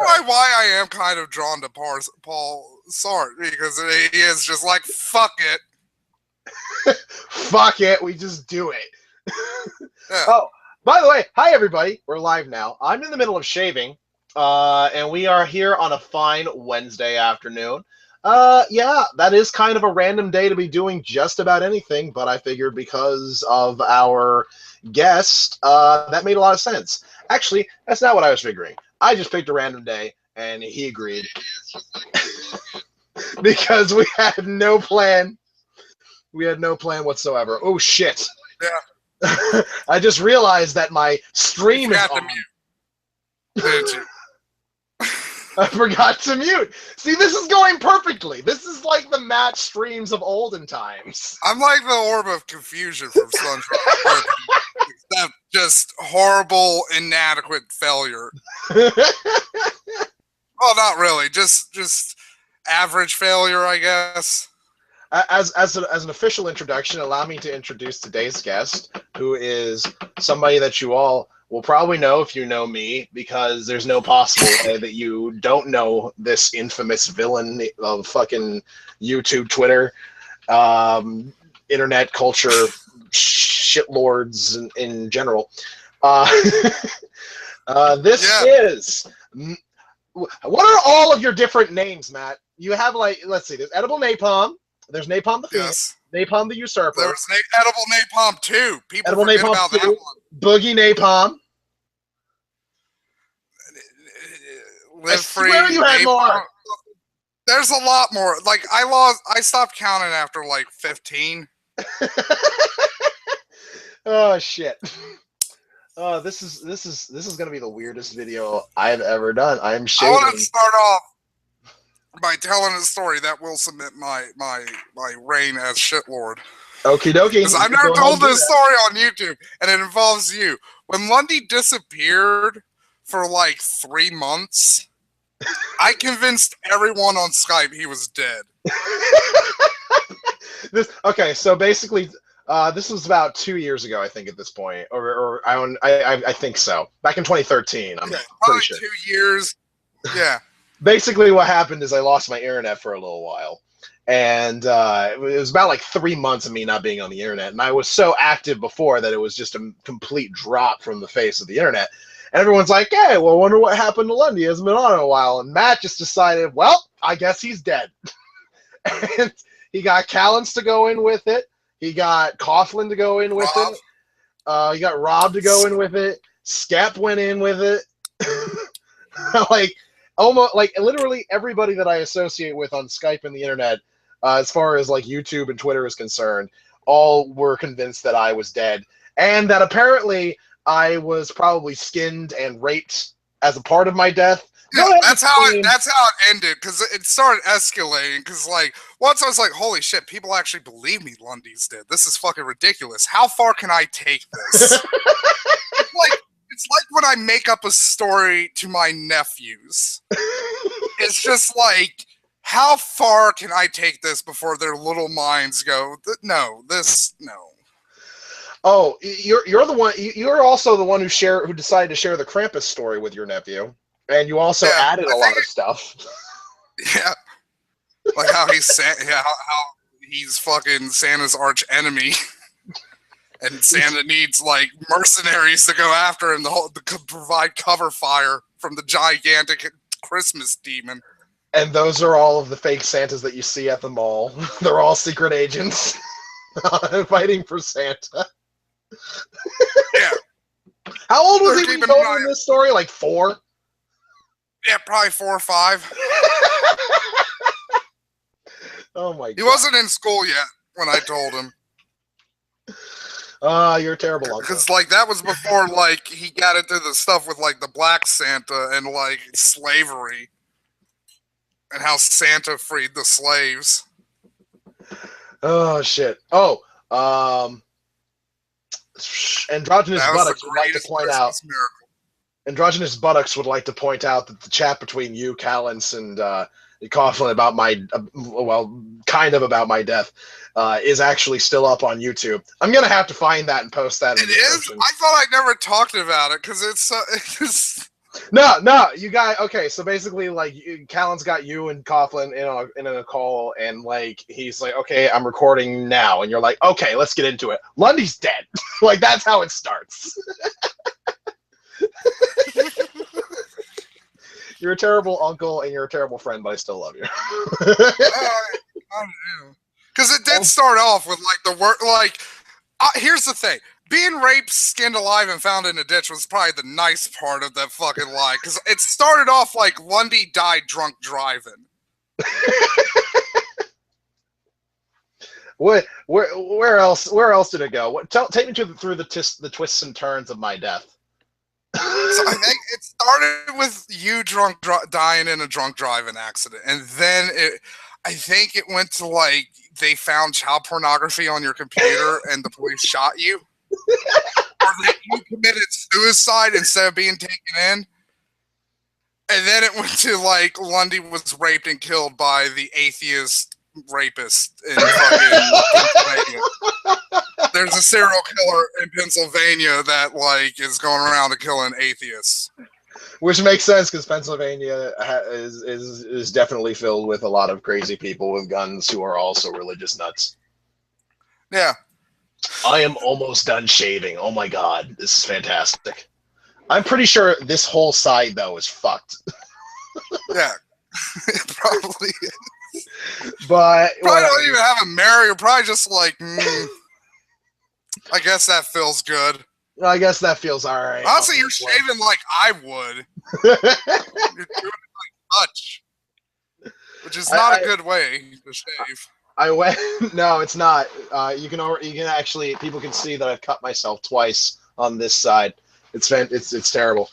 probably why I am kind of drawn to Paul Sart, because he is just like, fuck it. Fuck it, we just do it. Yeah. Oh, by the way, hi everybody. We're live now. I'm in the middle of shaving, and we are here on a fine Wednesday afternoon. Yeah, that is kind of a random day to be doing just about anything, but I figured because of our guest, that made a lot of sense. Actually, that's not what I was figuring. I just picked a random day, and he agreed. Because we had no plan. We had no plan whatsoever. Oh, shit. Yeah. I just realized that my stream is on. Didn't you? I forgot to mute. See, this is going perfectly. This is like the match streams of olden times. I'm like the orb of confusion from SpongeBob. Except just horrible, inadequate failure. Well, not really. Just average failure, I guess. As an official introduction, allow me to introduce today's guest, who is somebody that you all will probably know if you know me, because there's no possible way that you don't know this infamous villain of fucking YouTube, Twitter, internet culture, shitlords in general. This is... What are all of your different names, Matt? You have, like, let's see, there's EdibleNapalm. There's Napalm the Phoenix, Napalm the Usurper. There's Edible Napalm 2. People Edible forget Napalm about 2, that one. Boogie Napalm. Live Free. I swear you had more. There's a lot more. Like, I stopped counting after like 15. Oh shit. Oh, this is gonna be the weirdest video I've ever done. I'm shaving. I want to start off by telling a story that will submit my reign as shitlord. Okie dokie. Because I've never told this story on YouTube, and it involves you. When Lundy disappeared for like 3 months, I convinced everyone on Skype he was dead. Okay, so basically, this was about 2 years ago, I think, at this point, or I think so. Back in 2013, I'm pretty sure. 2 years. Yeah. Basically, what happened is I lost my internet for a little while, and it was about like 3 months of me not being on the internet, and I was so active before that it was just a complete drop from the face of the internet. And everyone's like, "Hey, well, I wonder what happened to Lundy. He hasn't been on in a while." And Matt just decided, well, I guess he's dead. And he got Callens to go in with it. He got Coughlin to go in with it. He got Rob to go in with it. Skep went in with it. Like, almost, like, literally everybody that I associate with on Skype and the internet, as far as like YouTube and Twitter is concerned, all were convinced that I was dead, and that apparently I was probably skinned and raped as a part of my death. Yeah, that's how it ended, because it started escalating. Because like once I was like, "Holy shit, people actually believe me, Lundy's dead. This is fucking ridiculous. How far can I take this?" It's like when I make up a story to my nephews. It's just like, how far can I take this before their little minds go, no, no. Oh, you're the one. You're also the one who decided to share the Krampus story with your nephew, and you also added a lot of stuff. Yeah, like how how he's fucking Santa's arch enemy. And Santa needs, like, mercenaries to go after him to provide cover fire from the gigantic Christmas demon. And those are all of the fake Santas that you see at the mall. They're all secret agents fighting for Santa. Yeah. How old was he when he told in this story? Like 4? Yeah, probably 4 or 5. Oh my God. He wasn't in school yet when I told him. You're a terrible uncle. Because, like, that was before, like, he got into the stuff with, like, the Black Santa and, like, slavery. And how Santa freed the slaves. Oh, shit. Oh, Androgynous Buttocks would like to point out... Androgynous Buttocks would like to point out that the chat between you, Callens, and Coughlin about my... well, kind of about my death... is actually still up on YouTube. I'm gonna have to find that and post that. It is? I thought I never talked about it because it's No, you got okay. So basically, like, Callan's got you and Coughlin in a call, and like he's like, okay, I'm recording now, and you're like, okay, let's get into it. Lundy's dead. Like that's how it starts. You're a terrible uncle and you're a terrible friend, but I still love you. I do. Because it did start off with like the word like. Here's the thing. Being raped, skinned alive, and found in a ditch was probably the nice part of that fucking lie. Because it started off like Lundy died drunk driving. Where else did it go? Take me through the twists and turns of my death. So I think it started with you dying in a drunk driving accident, and then I think it went to like they found child pornography on your computer and the police shot you, or that you committed suicide instead of being taken in. And then it went to like Lundy was raped and killed by the atheist rapist in fucking Pennsylvania. There's a serial killer in Pennsylvania that like is going around and killing atheists. Which makes sense because Pennsylvania is definitely filled with a lot of crazy people with guns who are also religious nuts. Yeah. I am almost done shaving. Oh my god, this is fantastic. I'm pretty sure this whole side though is fucked. Yeah, it probably is. But probably don't even have a mirror. You're probably just like, I guess that feels good. I guess that feels all right. Honestly, you're shaving like I would. You're doing it like much, which is not a good way to shave. I went. No, it's not. You can actually. People can see that I've cut myself twice on this side. It's terrible.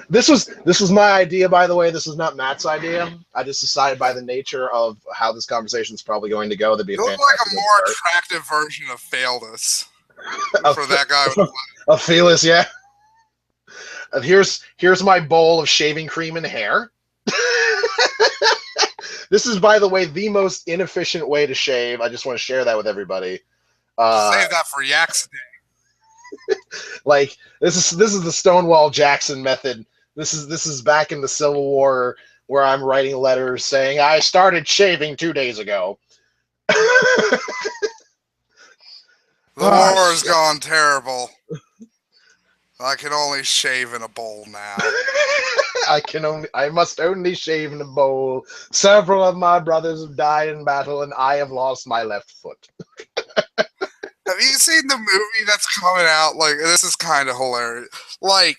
This was my idea, by the way. This was not Matt's idea. I just decided by the nature of how this conversation is probably going to go, that'd be you look like a more attractive version of Failus for that guy. Of Felis, yeah. Here's my bowl of shaving cream and hair. This is, by the way, the most inefficient way to shave. I just want to share that with everybody. Save that for Yaks Day. Like this is the Stonewall Jackson method. This is back in the Civil War where I'm writing letters saying I started shaving 2 days ago. The war has gone terrible. I can only shave in a bowl now. I must only shave in a bowl. Several of my brothers have died in battle, and I have lost my left foot. Have you seen the movie that's coming out? Like, this is kind of hilarious. Like,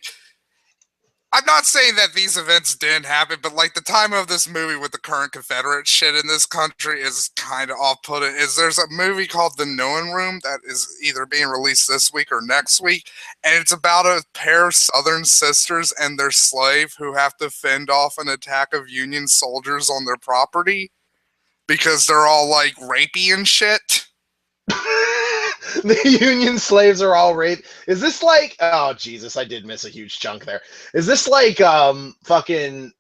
I'm not saying that these events didn't happen, but like the time of this movie with the current Confederate shit in this country is kind of off-putting. There's a movie called The Knowing Room that is either being released this week or next week, and it's about a pair of Southern sisters and their slave who have to fend off an attack of Union soldiers on their property because they're all like rapey and shit. The Union slaves are all raped. Is this like? Oh Jesus, I did miss a huge chunk there. Is this like fucking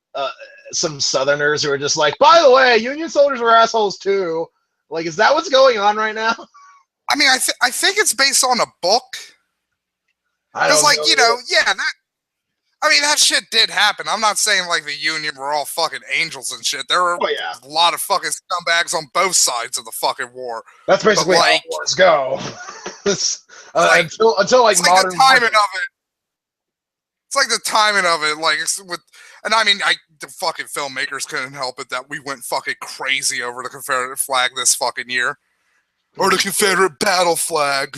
some Southerners who are just like, by the way, Union soldiers were assholes too? Like, is that what's going on right now? I mean, I think it's based on a book. Because like that shit did happen. I'm not saying like the Union were all fucking angels and shit. There were a lot of fucking scumbags on both sides of the fucking war. That's basically how wars go. Until like modern. The timing of it. It's like the timing of it, like and I mean, the fucking filmmakers couldn't help it that we went fucking crazy over the Confederate flag this fucking year, or the Confederate battle flag.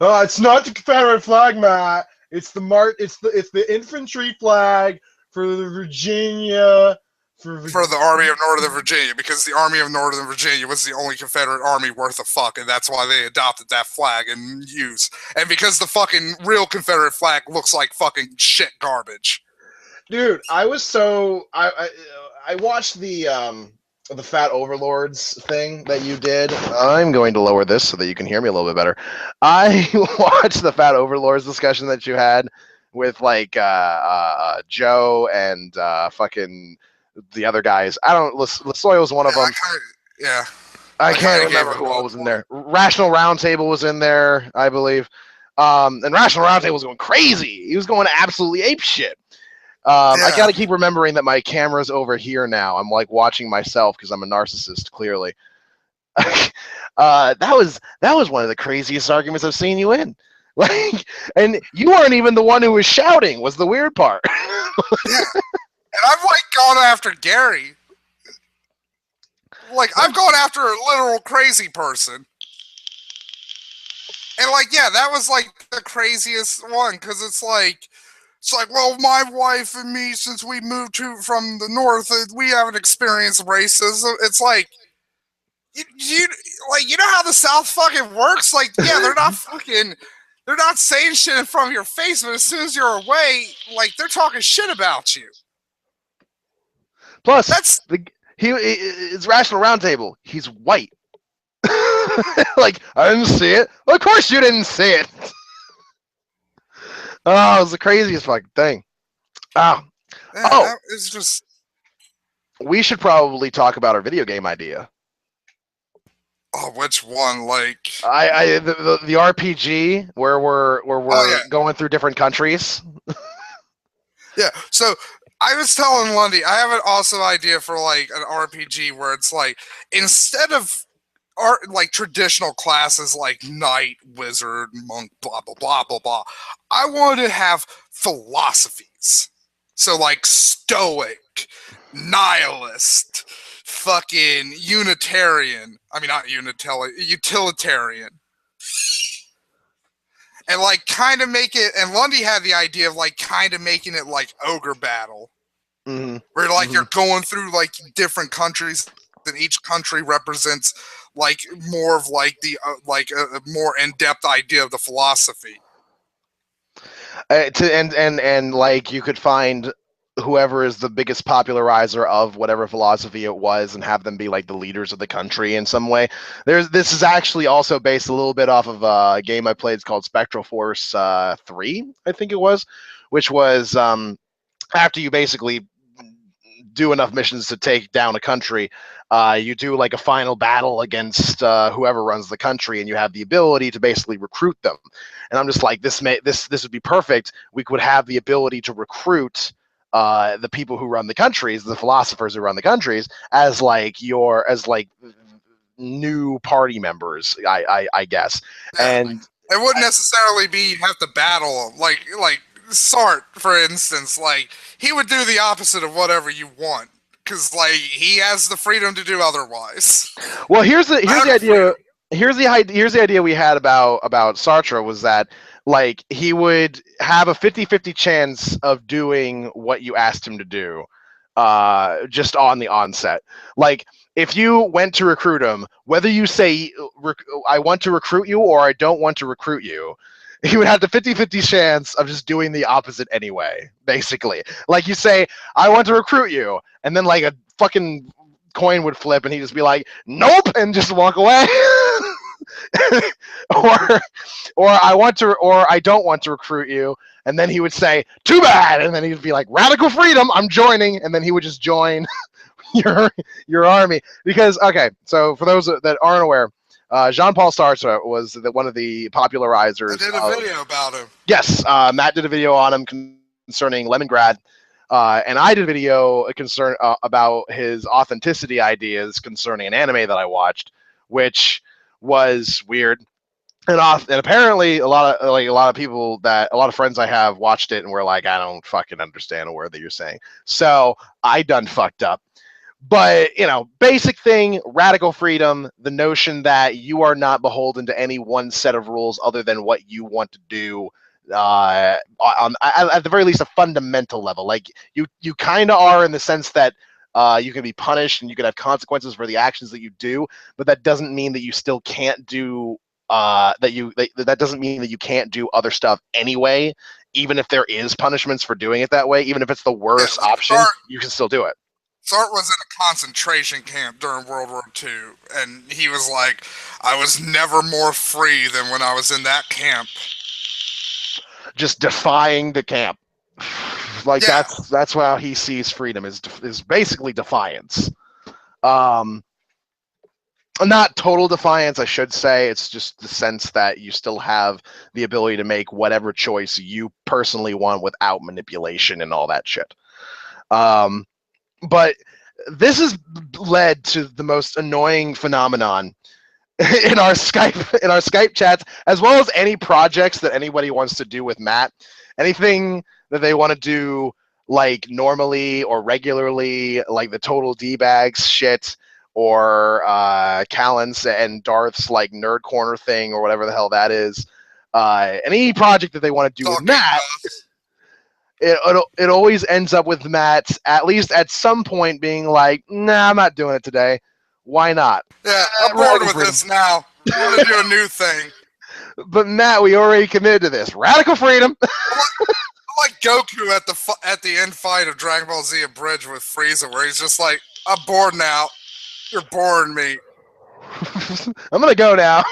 It's not the Confederate flag, Matt. It's the infantry flag for the Virginia. For the Army of Northern Virginia, because the Army of Northern Virginia was the only Confederate army worth a fuck, and that's why they adopted that flag and use. And because the fucking real Confederate flag looks like fucking shit garbage. Dude, I watched the Fat Overlords thing that you did. I'm going to lower this so that you can hear me a little bit better. I watched the Fat Overlords discussion that you had with like Joe and fucking the other guys. I don't. LaSoy was one of them. I can't remember who all was in there. Rational Roundtable was in there, I believe. And Rational Roundtable was going crazy. He was going absolutely ape shit. I got to keep remembering that my camera's over here now. I'm like watching myself because I'm a narcissist, clearly. That was one of the craziest arguments I've seen you in. Like, and you weren't even the one who was shouting. Was the weird part. Yeah, and I've like gone after Gary. Like, I've gone after a literal crazy person. And like, yeah, that was like the craziest one because it's like, well, my wife and me, since we moved from the north, we haven't experienced racism. It's like, you know how the South fucking works? Like, yeah, they're not saying shit in front of your face, but as soon as you're away, like, they're talking shit about you. Plus, it's Rational Roundtable. He's white. Like, I didn't see it. Well, of course you didn't see it. Oh, it was the craziest fucking thing. It's just. We should probably talk about our video game idea. Oh, which one? Like the RPG where we're going through different countries. Yeah. So I was telling Lundy, I have an awesome idea for like an RPG where it's like, instead of like traditional classes like knight, wizard, monk, blah blah blah blah blah, I want to have philosophies. So like stoic, nihilist, fucking Unitarian. I mean, not utilitarian. And like kind of make it, and Lundy had the idea of like kind of making it like ogre battle. Mm-hmm. Where like you're going through like different countries, and each country represents like more of like the like a more in-depth idea of the philosophy. And like you could find whoever is the biggest popularizer of whatever philosophy it was and have them be like the leaders of the country in some way. This is actually also based a little bit off of a game I played called Spectral Force 3, I think it was, which was after you basically do enough missions to take down a country, you do like a final battle against whoever runs the country, and you have the ability to basically recruit them. And I'm just like, this would be perfect. We could have the ability to recruit the people who run the countries, the philosophers who run the countries, as like new party members, I guess. Yeah. And it wouldn't necessarily be you have to battle like Sart, for instance. Like, he would do the opposite of whatever you want because like he has the freedom to do otherwise. Well, here's the idea. Here's the idea we had about Sartre was that like he would have a 50-50 chance of doing what you asked him to do, just on the onset. Like, if you went to recruit him, whether you say I want to recruit you or I don't want to recruit you, he would have the 50-50 chance of just doing the opposite anyway, basically. Like, you say, I want to recruit you, and then like a fucking coin would flip and he'd just be like, nope, and just walk away. or I don't want to recruit you, and then he would say, too bad, and then he'd be like, radical freedom, I'm joining, and then he would just join your army. Because, okay, so for those that aren't aware, Jean-Paul Sartre was one of the popularizers. I did a video about him. Yes, Matt did a video on him concerning Lemongrad, and I did a video about his authenticity ideas concerning an anime that I watched, which was weird. And apparently a lot of friends I have watched it and were like, I don't fucking understand a word that you're saying. So I done fucked up. But, basic thing, radical freedom, the notion that you are not beholden to any one set of rules other than what you want to do, at the very least, a fundamental level. Like, you kind of are, in the sense that you can be punished and you can have consequences for the actions that you do, but that doesn't mean that you still can't do that doesn't mean that you can't do other stuff anyway, even if there is punishments for doing it that way. Even if it's the worst option, you can still do it. Sartre was in a concentration camp during World War II, and he was like, I was never more free than when I was in that camp. Just defying the camp. Like, yeah. That's how he sees freedom, is basically defiance. not total defiance, I should say. It's just the sense that you still have the ability to make whatever choice you personally want without manipulation and all that shit. But this has led to the most annoying phenomenon in our Skype chats, as well as any projects that anybody wants to do with Matt. Anything that they want to do like normally or regularly, like the total D-bags shit, or Callan's and Darth's like nerd corner thing, or whatever the hell that is. Any project that they want to do with Matt, it always ends up with Matt, at least at some point, being like, nah, I'm not doing it today. Why not? Yeah, I'm bored with this now. I want to do a new thing. But Matt, we already committed to this. Radical freedom. I like Goku at the end fight of Dragon Ball Z Abridged with Frieza, where he's just like, I'm bored now. You're boring me. I'm gonna go now.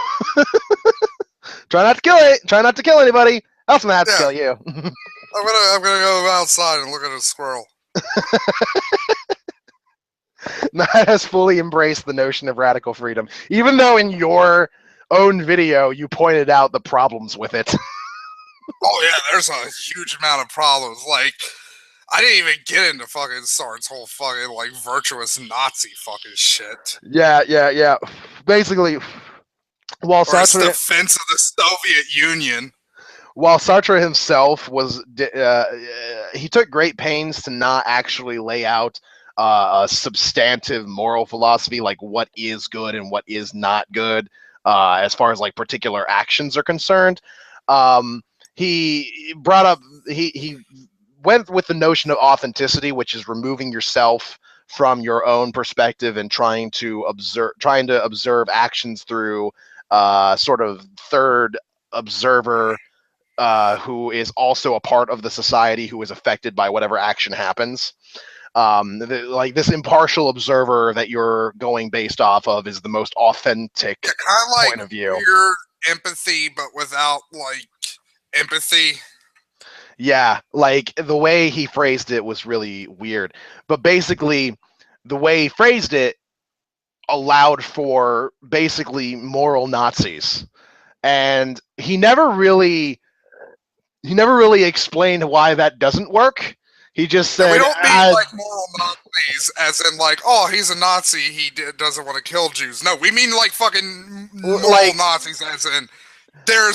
Try not to kill it. Try not to kill anybody. Else I'm gonna have to kill you. I'm gonna go outside and look at a squirrel. Matt has fully embraced the notion of radical freedom, even though in your own video you pointed out the problems with it. Oh yeah, there's a huge amount of problems. Like, I didn't even get into fucking Sart's whole fucking like virtuous Nazi fucking shit. Yeah. Basically, while Sartre defense of the Soviet Union. While Sartre himself was, he took great pains to not actually lay out a substantive moral philosophy, like what is good and what is not good, as far as like particular actions are concerned. He went with the notion of authenticity, which is removing yourself from your own perspective and trying to observe actions through sort of third observer who is also a part of the society who is affected by whatever action happens. Like this impartial observer that you're going based off of is the most authentic point of view. Weird empathy, but without like empathy. Yeah, like the way he phrased it was really weird. But basically, the way he phrased it allowed for basically moral Nazis. And he never really explained why that doesn't work. He just said, we don't mean like moral Nazis, as in like, oh, he's a Nazi, he doesn't want to kill Jews. No, we mean like fucking moral Nazis, as in there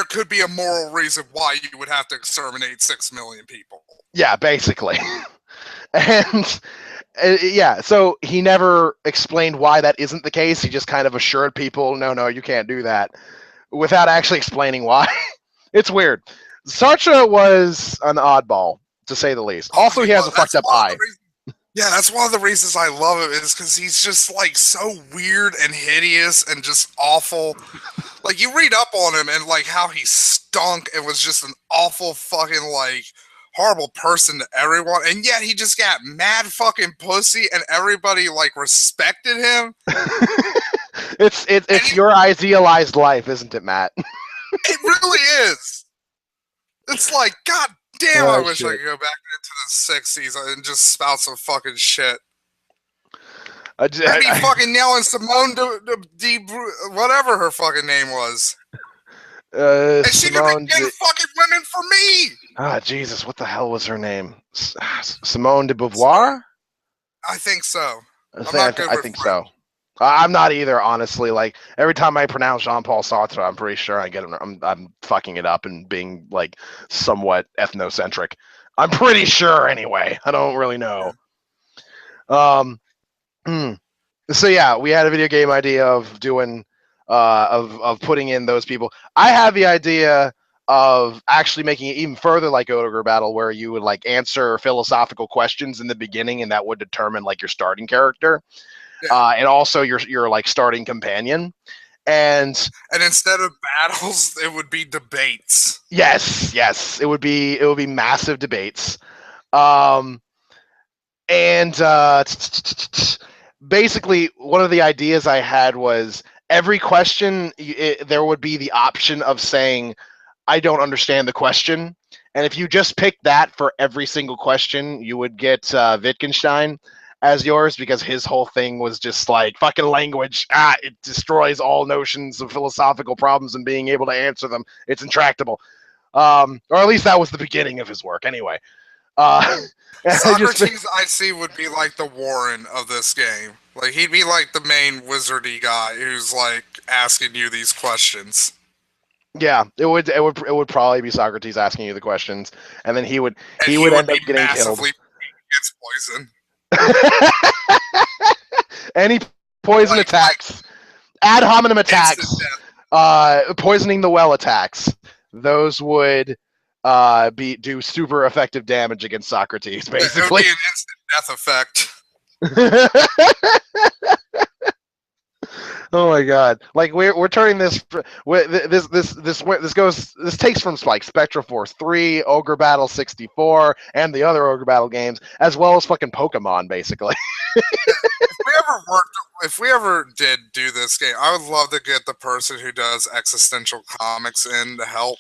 could be a moral reason why you would have to exterminate 6 million people. Yeah, basically. And yeah, so he never explained why that isn't the case. He just kind of assured people, no, you can't do that, without actually explaining why. It's weird. Sartre was an oddball, to say the least. Also, he has a fucked up eye. Yeah, that's one of the reasons I love him, is because he's just like so weird and hideous and just awful. Like, you read up on him and like how he stunk and was just an awful fucking like horrible person to everyone, and yet he just got mad fucking pussy and everybody like respected him. It's your idealized life, isn't it, Matt? It really is. It's like, god damn, I wish I could go back into the 60s and just spout some fucking shit. I'd be fucking nailing Simone whatever her fucking name was. And she could be getting fucking women for me. Ah, Jesus, what the hell was her name? Simone de Beauvoir? I think so. I think so. I'm not either, honestly. Like, every time I pronounce Jean-Paul Sartre, I'm pretty sure I'm fucking it up and being like somewhat ethnocentric. I'm pretty sure, anyway. I don't really know. So yeah, we had a video game idea of doing of putting in those people. I have the idea of actually making it even further like Ogre Battle, where you would like answer philosophical questions in the beginning, and that would determine like your starting character. And also your like starting companion, and instead of battles, it would be debates. Yes, it would be massive debates. Basically, one of the ideas I had was every question there would be the option of saying, "I don't understand the question," and if you just pick that for every single question, you would get Wittgenstein. as yours because his whole thing was just like fucking language. It destroys all notions of philosophical problems and being able to answer them. It's intractable. Or at least that was the beginning of his work. Anyway, Socrates, I see, would be like the Warren of this game. Like he'd be like the main wizardy guy who's like asking you these questions. Yeah, it would probably be Socrates asking you the questions, and then he would And end up be getting killed. massively against poison. Any poison attacks, ad hominem attacks, poisoning the well attacks, those would do super effective damage against Socrates. Basically, it would be an instant death effect. Oh my god! Like we're turning this takes from like Spectral Force 3, Ogre Battle 64, and the other Ogre Battle games, as well as fucking Pokemon, basically. If we ever did do this game, I would love to get the person who does existential comics in to help.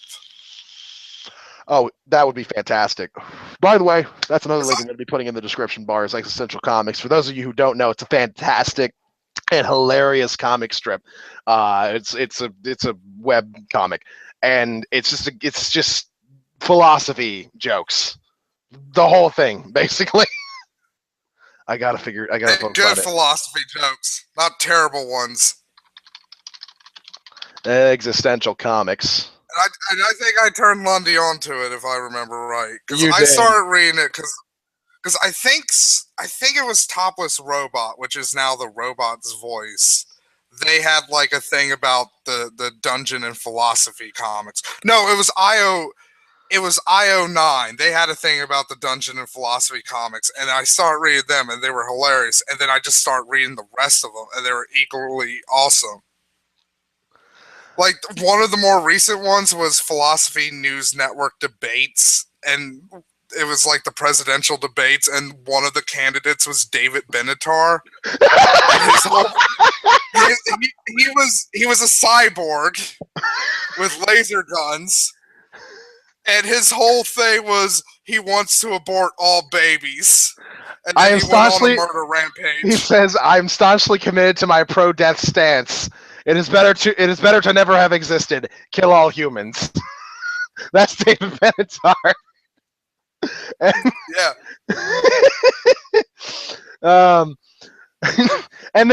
Oh, that would be fantastic. By the way, that's another link I'm going to be putting in the description bar, is Existential Comics. For those of you who don't know, it's a fantastic and hilarious comic strip. It's a web comic, and it's just philosophy jokes, the whole thing, basically. I gotta good philosophy jokes, not terrible ones. Existential Comics. And I think I turned Lundy onto it, if I remember right, because I started reading it because I think it was Topless Robot, which is now the Robot's Voice. They had like a thing about the Dungeon and Philosophy comics. No, it was IO9. They had a thing about the Dungeon and Philosophy comics, and I started reading them, and they were hilarious. And then I just started reading the rest of them, and they were equally awesome. Like, one of the more recent ones was Philosophy News Network Debates, and it was like the presidential debates, and one of the candidates was David Benatar. He was a cyborg with laser guns, and his whole thing was he wants to abort all babies. And then he went on a murder rampage. He says, "I'm staunchly committed to my pro-death stance. It is better to never have existed. Kill all humans." That's David Benatar. Yeah. And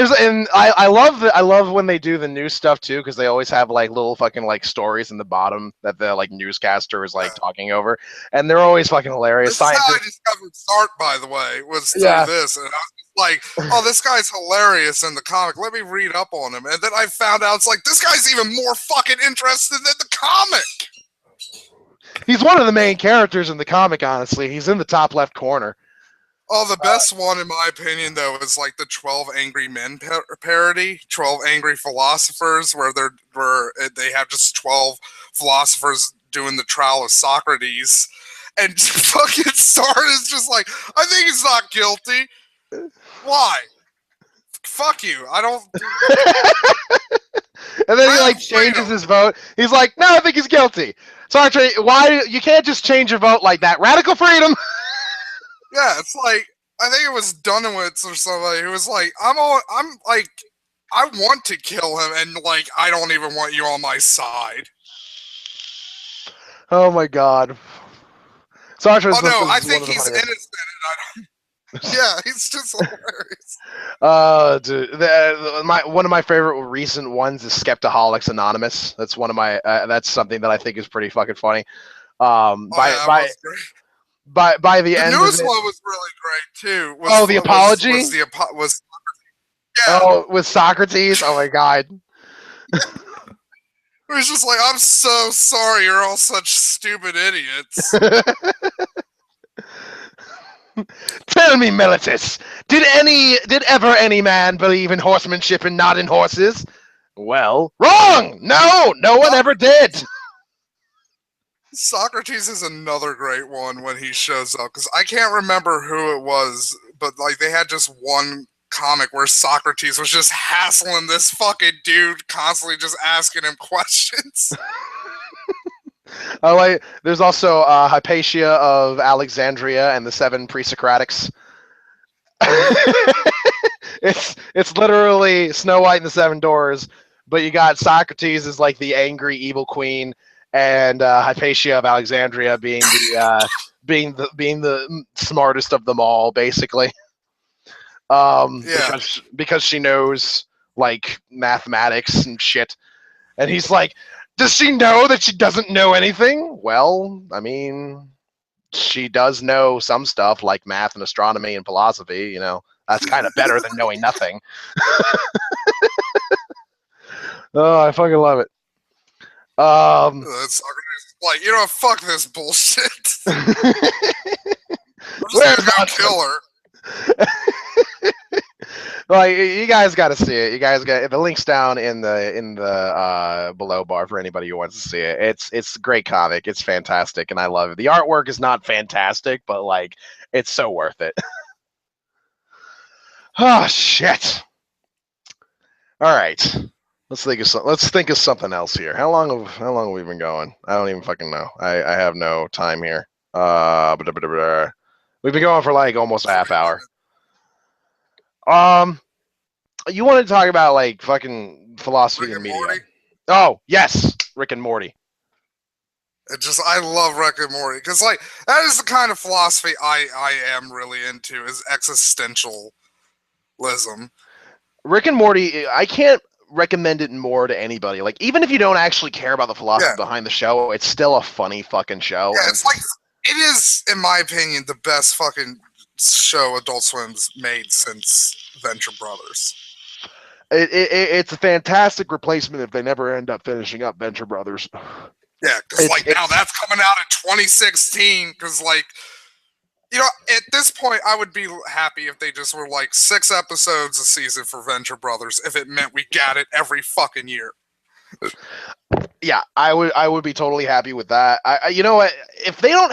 I love when they do the news stuff too, because they always have like little fucking like stories in the bottom that the like newscaster is like talking over, and they're always fucking hilarious. This is how I discovered Sark, by the way, was through this, and I was like, oh, this guy's hilarious in the comic. Let me read up on him, and then I found out it's like this guy's even more fucking interested than the comic. He's one of the main characters in the comic, honestly. He's in the top left corner. Oh, the best one, in my opinion, though, is like the 12 Angry Men parody, 12 Angry Philosophers, where they have just 12 philosophers doing the trial of Socrates. And fucking Sark is just like, I think he's not guilty. Why? Fuck you. I don't... And then he like changes his vote. He's like, no, I think he's guilty. Sartre, why you can't just change your vote like that? Radical freedom. Yeah, it's like, I think it was Dunowitz or somebody who was like, I want to kill him, and like, I don't even want you on my side. Oh my god. Sartre. Oh no, I think he's innocent, and I don't. Yeah, he's just hilarious. Dude, one of my favorite recent ones is Skeptaholics Anonymous. That's one of my. That's something that I think is pretty fucking funny. By the end, the newest one was really great too. The apology was with Socrates. Oh my god. It was just like, I'm so sorry, you're all such stupid idiots. Tell me, Melitus, did ever any man believe in horsemanship and not in horses? Well, wrong! No one ever did. Socrates is another great one when he shows up, because I can't remember who it was, but like they had just one comic where Socrates was just hassling this fucking dude, constantly just asking him questions. There's also Hypatia of Alexandria and the 7 Pre-Socratics. It's literally Snow White and the Seven Dwarfs, but you got Socrates as like the angry evil queen, and Hypatia of Alexandria being the smartest of them all, basically. Yeah. Because she knows like mathematics and shit, and he's like, does she know that she doesn't know anything? Well, I mean, she does know some stuff like math and astronomy and philosophy. You know, that's kind of better than knowing nothing. Oh, I fucking love it. That's like, you know, fuck this bullshit. I'm just gonna kill her. Like, you guys got to see it. You guys got the links down in the below bar for anybody who wants to see it. It's a great comic. It's fantastic, and I love it. The artwork is not fantastic, but like, it's so worth it. Oh shit! All right, let's think of something else here. How long have we been going? I don't even fucking know. I have no time here. We've been going for like almost a half hour. You wanted to talk about like fucking philosophy Rick and media. Morty? Oh yes, Rick and Morty. I love Rick and Morty because like that is the kind of philosophy I am really into, is existentialism. Rick and Morty, I can't recommend it more to anybody. Like, even if you don't actually care about the philosophy behind the show, it's still a funny fucking show. Yeah, it's like, it is, in my opinion, the best fucking show Adult Swim's made since Venture Brothers. It's a fantastic replacement if they never end up finishing up Venture Brothers. Yeah, because like now that's coming out in 2016. Because like, you know, at this point, I would be happy if they just were like 6 episodes a season for Venture Brothers, if it meant we got it every fucking year. Yeah, I would be totally happy with that. You know what? If they don't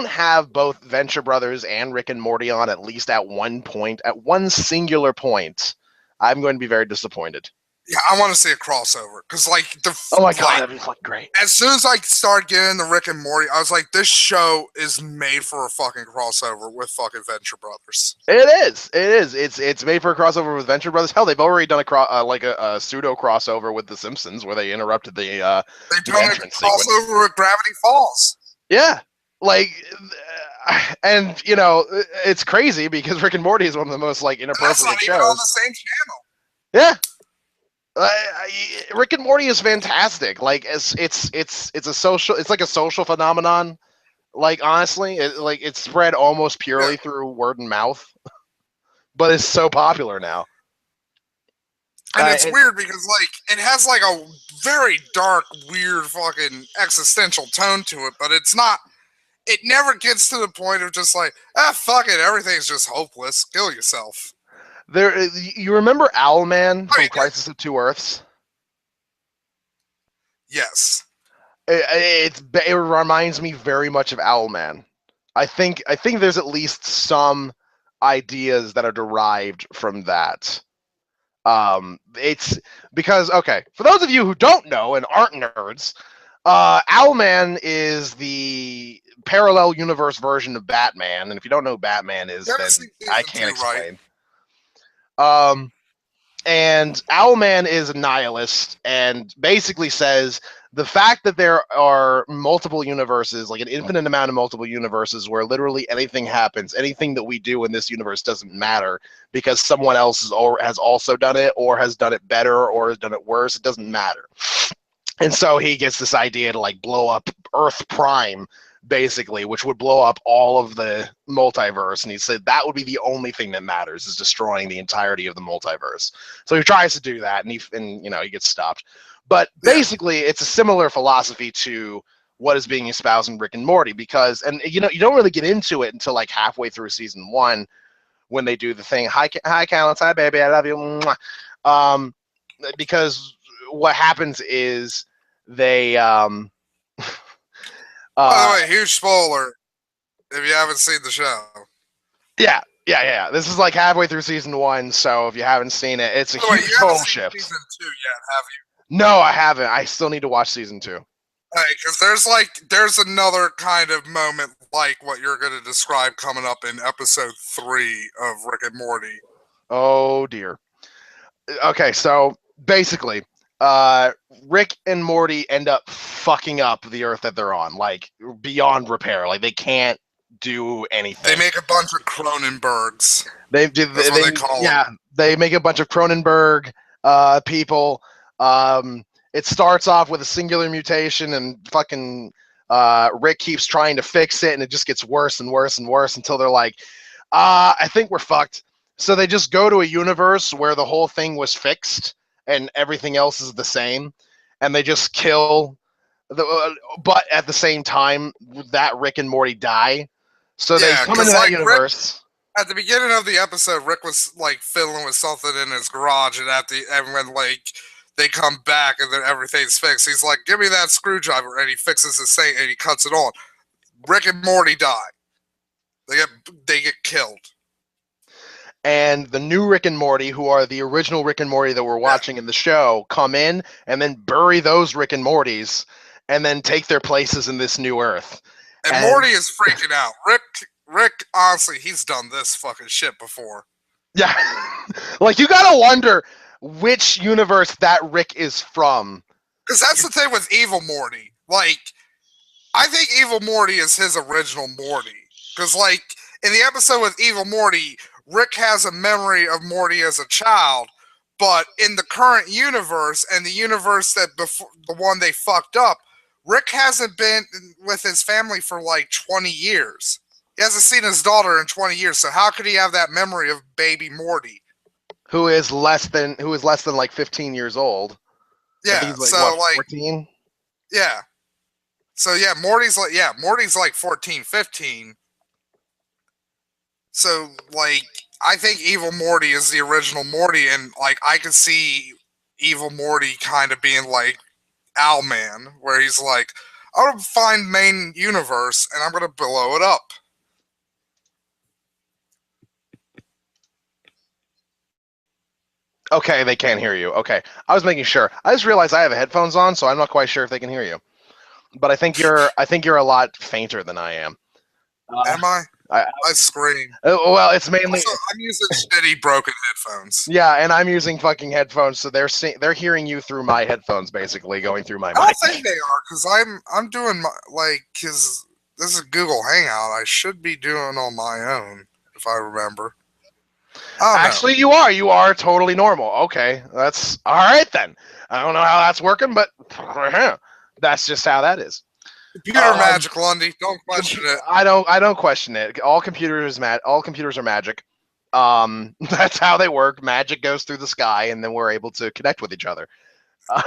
have both Venture Brothers and Rick and Morty on at least at one point, at one singular point, I'm going to be very disappointed. Yeah, I want to see a crossover because, like, oh my god, that'd be fucking great. As soon as I started getting the Rick and Morty, I was like, this show is made for a fucking crossover with fucking Venture Brothers. It is. It's made for a crossover with Venture Brothers. Hell, they've already done a pseudo crossover with The Simpsons where they interrupted the they've done a crossover with Gravity Falls. Yeah. Like, and you know, it's crazy because Rick and Morty is one of the most like inappropriate shows. That's not even on the same channel. Yeah. Rick and Morty is fantastic. Like, it's like a social phenomenon. Like, honestly, it's spread almost purely through word and mouth, but it's so popular now. And it's weird because like it has like a very dark, weird, fucking existential tone to it, but it's not. It never gets to the point of just like, fuck it, everything's just hopeless. Kill yourself. You remember Owlman from Crisis of Two Earths? Yes. It reminds me very much of Owlman. I think there's at least some ideas that are derived from that. It's because, okay, for those of you who don't know and aren't nerds, Owlman is the parallel universe version of Batman, and if you don't know who Batman is, then I can't explain. Right. And Owlman is a nihilist and basically says the fact that there are multiple universes, like an infinite amount of multiple universes where literally anything happens, anything that we do in this universe doesn't matter because someone else has also done it or has done it better or has done it worse. It doesn't matter. And so he gets this idea to like blow up Earth Prime, basically, which would blow up all of the multiverse. And he said that would be the only thing that matters, is destroying the entirety of the multiverse. So he tries to do that, and he gets stopped. But basically, it's a similar philosophy to what is being espoused in Rick and Morty, because, and you don't really get into it until like halfway through season 1 when they do the thing, hi Callens, hi baby, I love you, because what happens is they by the way, huge spoiler if you haven't seen the show. Yeah. This is like halfway through season 1, so if you haven't seen it, it's a huge total shift. You haven't seen season 2 yet, have you? No, I haven't. I still need to watch season 2. Because there's another kind of moment like what you're going to describe coming up in episode 3 of Rick and Morty. Oh dear. Okay, so basically, Rick and Morty end up fucking up the Earth that they're on, like beyond repair. Like they can't do anything. They make a bunch of Cronenbergs. That's what they call them. They make a bunch of Cronenberg people. It starts off with a singular mutation, and fucking Rick keeps trying to fix it, and it just gets worse and worse and worse until they're like, I think we're fucked. So they just go to a universe where the whole thing was fixed and everything else is the same, and they just kill but at the same time, that Rick and Morty die. So they come into that universe. At the beginning of the episode, Rick was like fiddling with something in his garage, and when like they come back and then everything's fixed, he's like, "Give me that screwdriver," and he fixes his thing and he cuts it on. Rick and Morty die. They get killed. And the new Rick and Morty, who are the original Rick and Morty that we're watching in the show, come in and then bury those Rick and Mortys and then take their places in this new Earth. And Morty is freaking out. Rick, honestly, he's done this fucking shit before. Yeah. Like, you gotta wonder which universe that Rick is from. Because that's the thing with Evil Morty. Like, I think Evil Morty is his original Morty. Because, like, in the episode with Evil Morty, Rick has a memory of Morty as a child, but in the current universe and the universe that before the one they fucked up, Rick hasn't been with his family for like 20 years. He hasn't seen his daughter in 20 years, so how could he have that memory of baby Morty? Who is less than like 15 years old. Yeah, like, so what, like 14? Yeah. So yeah, Morty's like 14, 15. So, like, I think Evil Morty is the original Morty, and, like, I could see Evil Morty kind of being like Owlman, where he's like, I'm going to find main universe, and I'm going to blow it up. Okay, they can't hear you. Okay, I was making sure. I just realized I have headphones on, so I'm not quite sure if they can hear you. But I think you're a lot fainter than I am. Am I? I scream. Well, it's mainly. Also, I'm using shitty broken headphones. Yeah, and I'm using fucking headphones, so they're hearing you through my headphones, basically going through my mic. I don't think they are, because I'm doing because this is Google Hangout. I should be doing on my own, if I remember. Actually, you are. You are totally normal. Okay, that's all right then. I don't know how that's working, but that's just how that is. Computer magic, Lundy. Don't question it. I don't question it. All computers are magic. That's how they work. Magic goes through the sky, and then we're able to connect with each other. Yeah.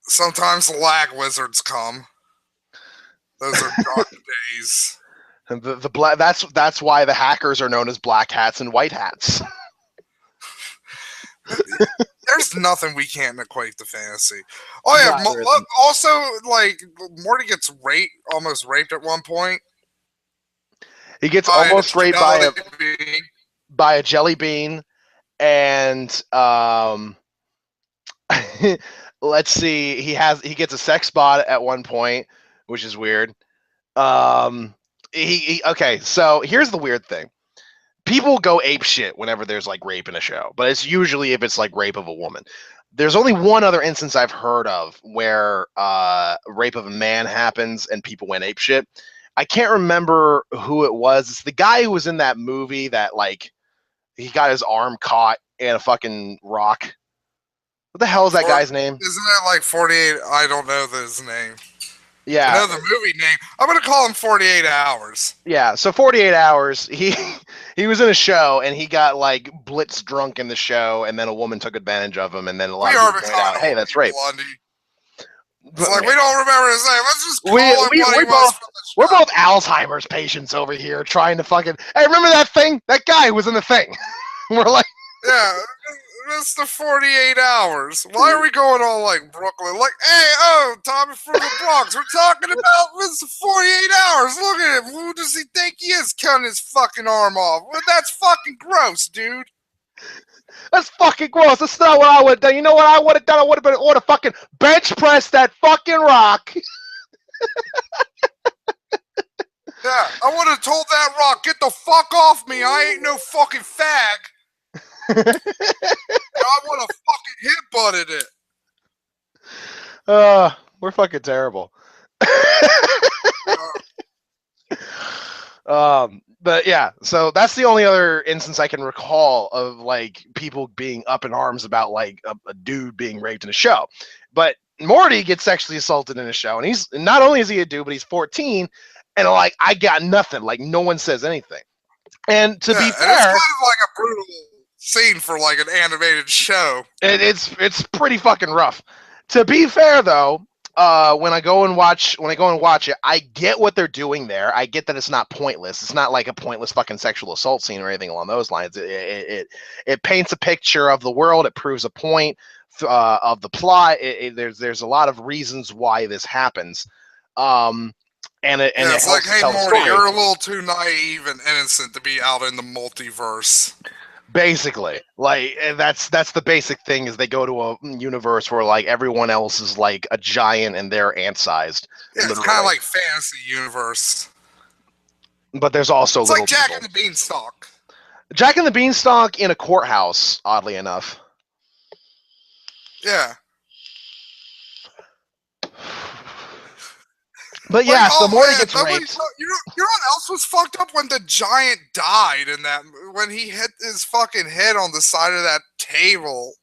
Sometimes the lag wizards come. Those are dark days. And the black. That's why the hackers are known as black hats and white hats. There's nothing we can't equate to fantasy. Oh yeah, also like Morty gets almost raped at one point. He gets almost raped by a jelly bean, and let's see, he gets a sex bot at one point, which is weird. Okay, so here's the weird thing. People go ape shit whenever there's like rape in a show, but it's usually if it's like rape of a woman. There's only one other instance I've heard of where rape of a man happens and people went ape shit. I can't remember who it was. It's the guy who was in that movie that like he got his arm caught in a fucking rock. What the hell is that guy's name? Isn't it like 48? I don't know his name. Yeah. I know the movie name. I'm going to call him 48 Hours. Yeah, so 48 Hours, he was in a show, and he got, like, blitz drunk in the show, and then a woman took advantage of him, and then a lot of people pointed out, hey, that's rape. It's like, we don't remember his name. Let's just call him what he was from the show. We're both Alzheimer's patients over here trying to fucking... Hey, remember that thing? That guy who was in the thing. We're like... Yeah, it's the 48 Hours. Why are we going all like Brooklyn? Like, hey, Tommy from the Bronx. We're talking about Mr. 48 Hours. Look at him. Who does he think he is cutting his fucking arm off? Well, that's fucking gross, dude. That's fucking gross. That's not what I would have done. You know what I would have done? I would have fucking bench pressed that fucking rock. Yeah, I would have told that rock, get the fuck off me. I ain't no fucking fag. I would have fucking hit butted it. We're fucking terrible. But yeah, so that's the only other instance I can recall of like people being up in arms about like a dude being raped in a show. But Morty gets sexually assaulted in a show, and he's not only is he a dude, but he's 14, and like I got nothing. Like no one says anything. And to be fair, and it's kind of like a brutal scene for like an animated show. It's pretty fucking rough. To be fair though, when I go and watch it, I get what they're doing there. I get that it's not pointless. It's not like a pointless fucking sexual assault scene or anything along those lines. It paints a picture of the world. It proves a point of the plot. There's a lot of reasons why this happens. It's like, hey Morty, you're a little too naive and innocent to be out in the multiverse. Basically, like that's the basic thing is they go to a universe where like everyone else is like a giant and they're ant-sized. Yeah, it's kind of like fantasy universe. But there's also it's like Jack and the Beanstalk. Jack and the Beanstalk in a courthouse, oddly enough. Yeah. But yeah, so Morty gets raped. You know what else was fucked up? When the giant died in that, when he hit his fucking head on the side of that table.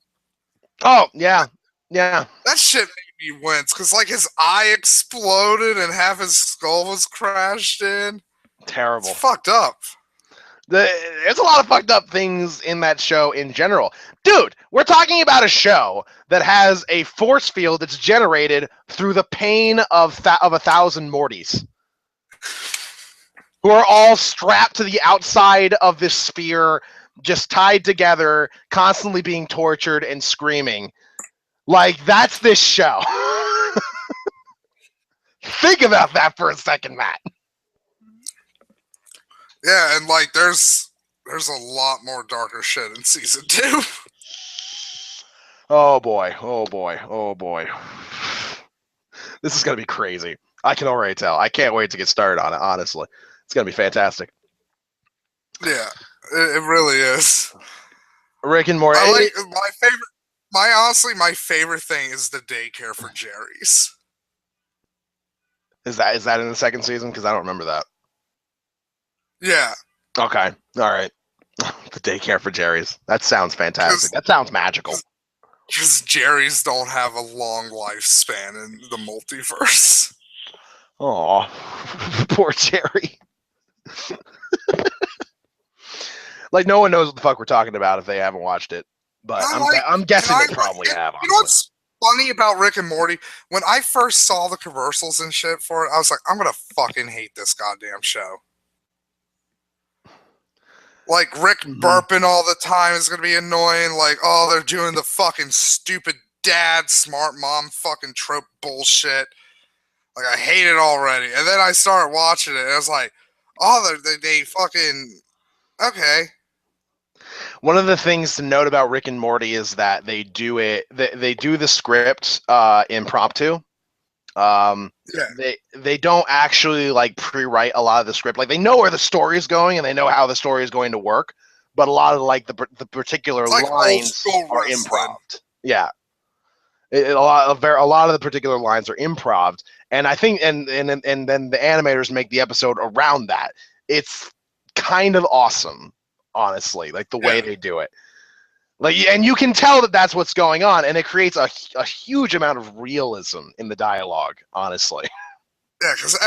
Oh, yeah. Yeah. That shit made me wince, because like his eye exploded and half his skull was crashed in. Terrible. It's fucked up. There's a lot of fucked up things in that show in general. Dude, we're talking about a show that has a force field that's generated through the pain of 1,000 Mortys, who are all strapped to the outside of this sphere, just tied together, constantly being tortured and screaming. Like, that's this show. Think about that for a second, Matt. Yeah, and like there's a lot more darker shit in season 2. Oh boy. This is gonna be crazy. I can already tell. I can't wait to get started on it, honestly. It's gonna be fantastic. Yeah, it really is. Rick and Morty. I like my favorite thing is the daycare for Jerry's. Is that in the second season? Because I don't remember that. Yeah. Okay. All right. The daycare for Jerry's. That sounds fantastic. That sounds magical. Because Jerry's don't have a long lifespan in the multiverse. Oh, poor Jerry. Like no one knows what the fuck we're talking about if they haven't watched it. But I'm guessing they probably have. You know what's funny about Rick and Morty? When I first saw the commercials and shit for it, I was like, I'm gonna fucking hate this goddamn show. Like, Rick burping all the time is going to be annoying. Like, oh, they're doing the fucking stupid dad, smart mom fucking trope bullshit. Like, I hate it already. And then I started watching it, and I was like, oh, they fucking... Okay. One of the things to note about Rick and Morty is that they do the script impromptu. They don't actually like pre-write a lot of the script. Like they know where the story is going and they know how the story is going to work, but a lot of like the particular lines are improv. Yeah, a lot of the particular lines are improv, and I think and then the animators make the episode around that. It's kind of awesome, honestly, like the way they do it. Like, and you can tell that that's what's going on, and it creates a huge amount of realism in the dialogue, honestly. Yeah, because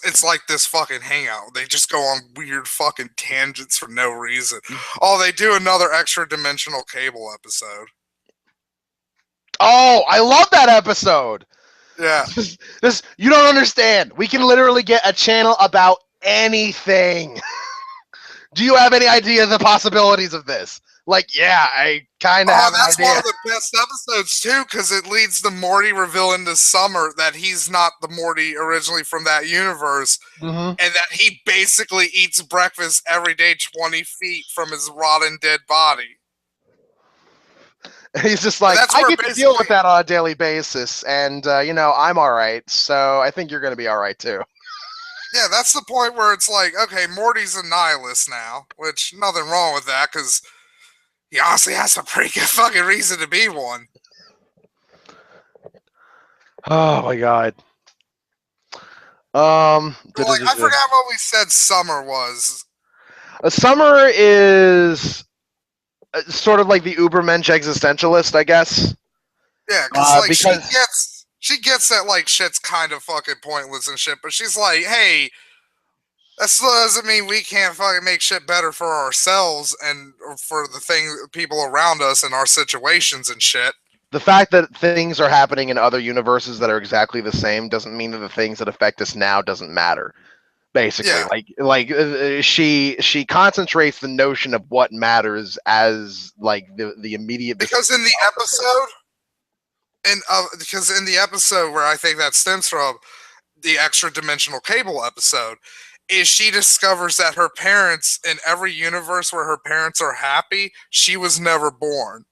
it's like this fucking hangout. They just go on weird fucking tangents for no reason. Oh, they do another extra dimensional cable episode. Oh, I love that episode. Yeah. This you don't understand. We can literally get a channel about anything. Do you have any idea of the possibilities of this? Like, yeah, I kind of have an idea. That's one of the best episodes, too, because it leads to Morty revealing to Summer that he's not the Morty originally from that universe, and that he basically eats breakfast every day 20 feet from his rotten dead body. He's just like, That's I where get to deal with that on a daily basis, and I'm all right. So I think you're going to be all right too. Yeah, that's the point where it's like, okay, Morty's a nihilist now, which nothing wrong with that because he honestly has a pretty good fucking reason to be one. Oh my god. I forgot what we said Summer was. A Summer is sort of like the Ubermensch existentialist, I guess. Yeah, because she gets that like shit's kind of fucking pointless and shit, but she's like, hey, that still doesn't mean we can't fucking make shit better for ourselves and for the people around us and our situations and shit. The fact that things are happening in other universes that are exactly the same doesn't mean that the things that affect us now doesn't matter. Basically, yeah. She concentrates the notion of what matters as like the immediate. Because in the episode where I think that stems from the extra dimensional cable episode, is she discovers that her parents in every universe where her parents are happy, she was never born.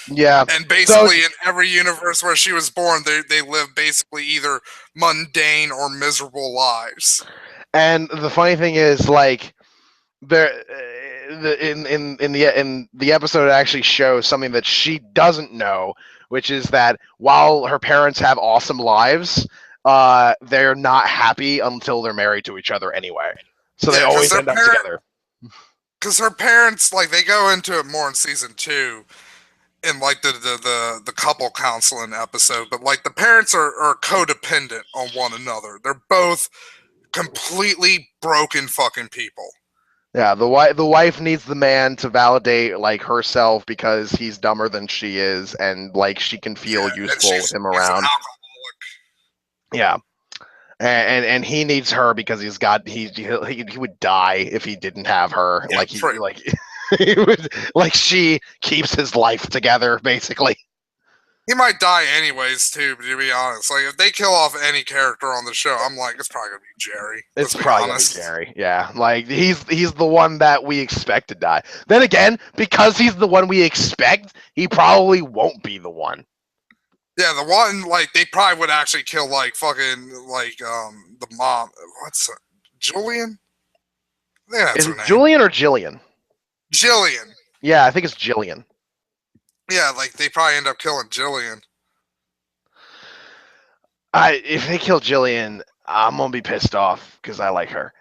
Yeah. And basically in every universe where she was born, they live basically either mundane or miserable lives. And the funny thing is, like, there in the episode it actually shows something that she doesn't know, which is that while her parents have awesome lives, they're not happy until they're married to each other anyway. So they always end up together. Because her parents, like, they go into it more in season 2 in like the couple counseling episode, but like the parents are codependent on one another. They're both completely broken fucking people. Yeah, the wife needs the man to validate like herself because he's dumber than she is, and like she can feel useful with him around. Yeah, and he needs her because he would die if he didn't have her. Yeah, he would, like she keeps his life together basically. He might die anyways too, to be honest. Like if they kill off any character on the show, I'm like, it's probably gonna be Jerry. It's probably gonna be Jerry. Yeah, like he's the one that we expect to die. Then again, because he's the one we expect, he probably won't be the one. Yeah, the one like they probably would actually kill like fucking like the mom. What's Julian? I think that's her name. Julian or Jillian? Jillian. Yeah, I think it's Jillian. Yeah, like they probably end up killing Jillian. If they kill Jillian, I'm gonna be pissed off because I like her.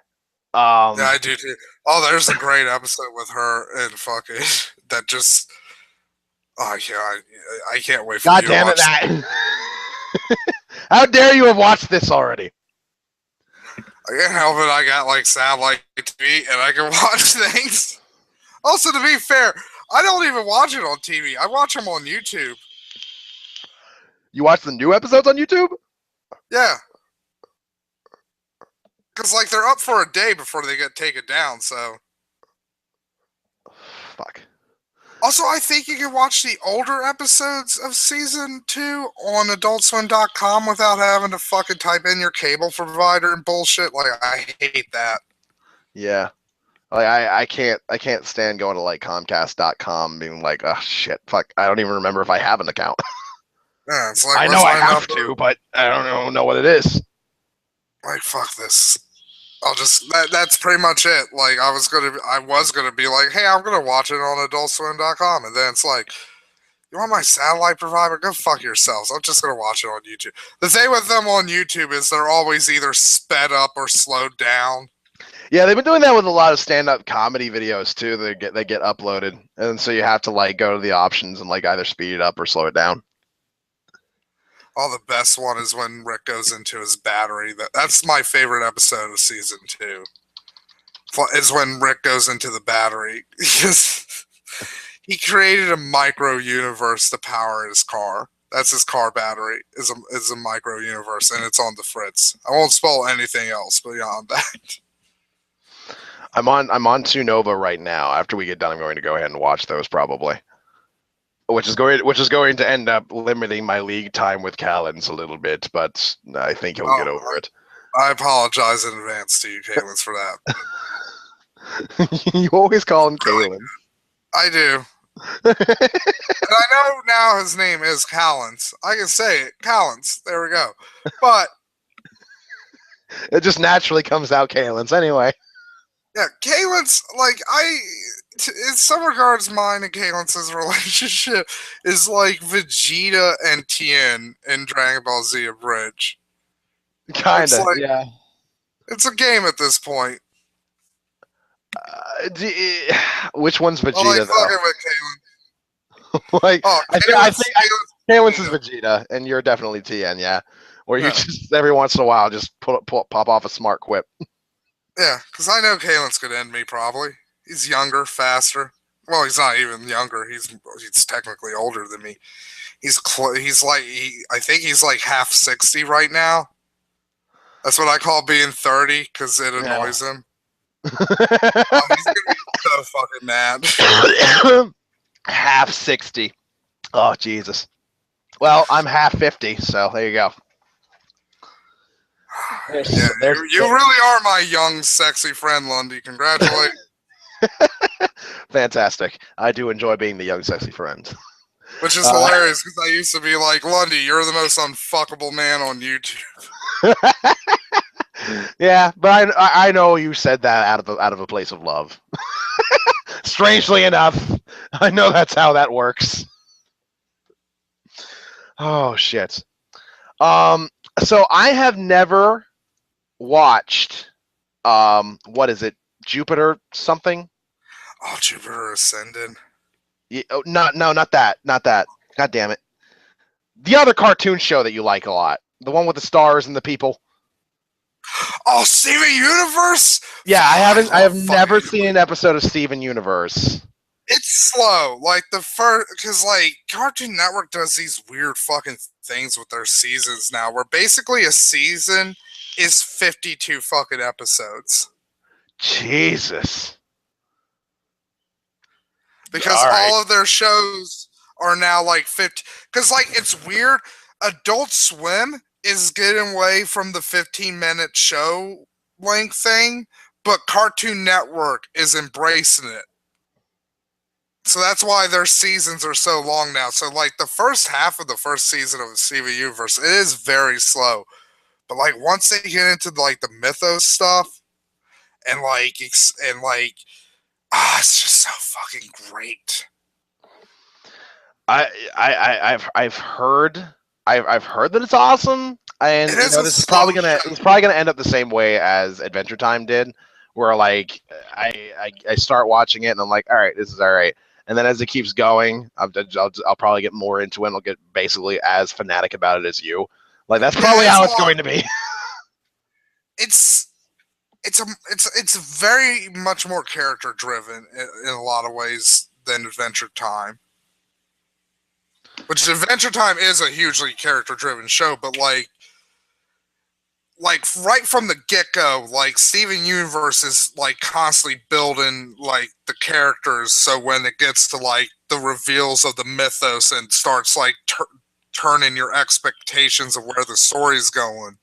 Yeah, I do too. Oh, there's a great episode with her and fucking that just. Oh yeah, I can't wait for God you damn to watch it, that. How dare you have watched this already? I can't help it. I got like satellite TV and I can watch things. Also, to be fair, I don't even watch it on TV. I watch them on YouTube. You watch the new episodes on YouTube? Yeah. Because, like, they're up for a day before they get taken down, so. Fuck. Also, I think you can watch the older episodes of Season 2 on AdultSwim.com without having to fucking type in your cable provider and bullshit. Like, I hate that. Yeah. Like I can't stand going to like Comcast.com being like, oh shit, fuck, I don't even remember if I have an account. Yeah, it's like, I know I have to, but I don't know what it is. Like, fuck this. I'll just that's pretty much it. Like I was gonna be like, hey, I'm gonna watch it on AdultSwim.com, and then it's like, you want my satellite provider? Go fuck yourselves. I'm just gonna watch it on YouTube. The thing with them on YouTube is they're always either sped up or slowed down. Yeah, they've been doing that with a lot of stand-up comedy videos too. They get uploaded, and so you have to like go to the options and like either speed it up or slow it down. Oh, the best one is when Rick goes into his battery. That's my favorite episode of season 2. Is when Rick goes into the battery because he created a micro universe to power his car. That's his car battery. Is a micro universe, and it's on the fritz. I won't spoil anything else beyond that. I'm on Sunova right now. After we get done, I'm going to go ahead and watch those probably. Which is going to end up limiting my league time with Callens a little bit, but I think he'll get over it. I apologize in advance to you, Callens, for that. You always call him Callens. I do. And I know now his name is Callens. I can say it, Callens. There we go. But It just naturally comes out Kalens anyway. yeah, Callens, like in some regards, mine and Callens' relationship is like Vegeta and Tien in Dragon Ball Z Abridged. It's Kinda, like yeah. it's a game at this point. Which one's I like Vegeta fucking with Callens. though? Like, Oh, I think Kalens is Vegeta. Vegeta, and you're definitely Tien, yeah. Where you Yeah. just every once in a while just pop off a smart quip. Yeah, because I know Callens could end me probably. He's younger, faster. Well, he's not even younger. He's technically older than me. I think he's like half 60 right now. That's what I call being 30 because it annoys him. He's gonna be so fucking mad. Half 60. Oh Jesus. Well, I'm half 50, so there you go. You really are my young, sexy friend, Lundy. Congratulations. Fantastic. I do enjoy being the young, sexy friend. Which is hilarious because I used to be like, Lundy, you're the most unfuckable man on YouTube. Yeah, but I know you said that out of a place of love. Strangely enough, I know that's how that works. Oh shit. So I have never watched what is it? Jupiter something? Oh, Jupiter Ascended. Yeah, not that. God damn it. The other cartoon show that you like a lot. The one with the stars and the people. Oh, Steven Universe? Yeah, I have never seen an episode of Steven Universe. It's slow. Like the first, because like Cartoon Network does these weird fucking things with their seasons now, where basically a season is 52 fucking episodes. Jesus. Because all of their shows are now like 50. Because like it's weird. Adult Swim is getting away from the 15-minute show length thing, but Cartoon Network is embracing it. So that's why their seasons are so long now. So like the first half of the first season of the Steven Universe, it is very slow. But like once they get into like the mythos stuff and it's just so fucking great. I've heard that it's awesome, and this is probably gonna end up the same way as Adventure Time did, where like I start watching it and I'm like, all right, this is all right, and then as it keeps going, I'll probably get more into it. And I'll get basically as fanatic about it as you. Like that's probably how it's going to be. It's very much more character driven in a lot of ways than Adventure Time. Which Adventure Time is a hugely character driven show, but like right from the get go, like Steven Universe is like constantly building like the characters, so when it gets to like the reveals of the mythos and starts like turning your expectations of where the story's going,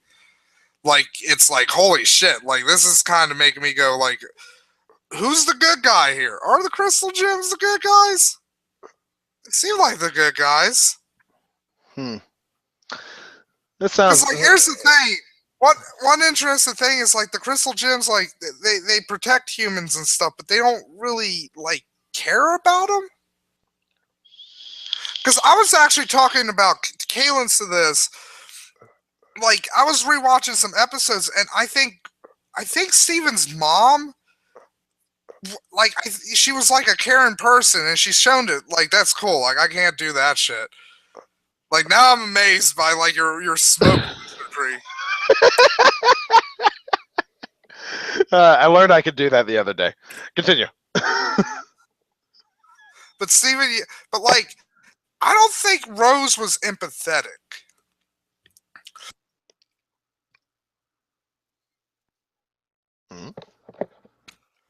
like it's like holy shit, like this is kind of making me go like, who's the good guy here? Are the Crystal Gems the good guys? They seem like the good guys. That sounds. Like here's the thing. One interesting thing is like the Crystal Gems, like they protect humans and stuff, but they don't really like care about them. Because I was actually talking about Kalens to this. Like I was rewatching some episodes, and I think Steven's mom, like she was like a caring person, and she's shown it. Like that's cool. Like I can't do that shit. Like now I'm amazed by like your smoke tree. I learned I could do that the other day. Continue. But Steven, but like, I don't think Rose was empathetic.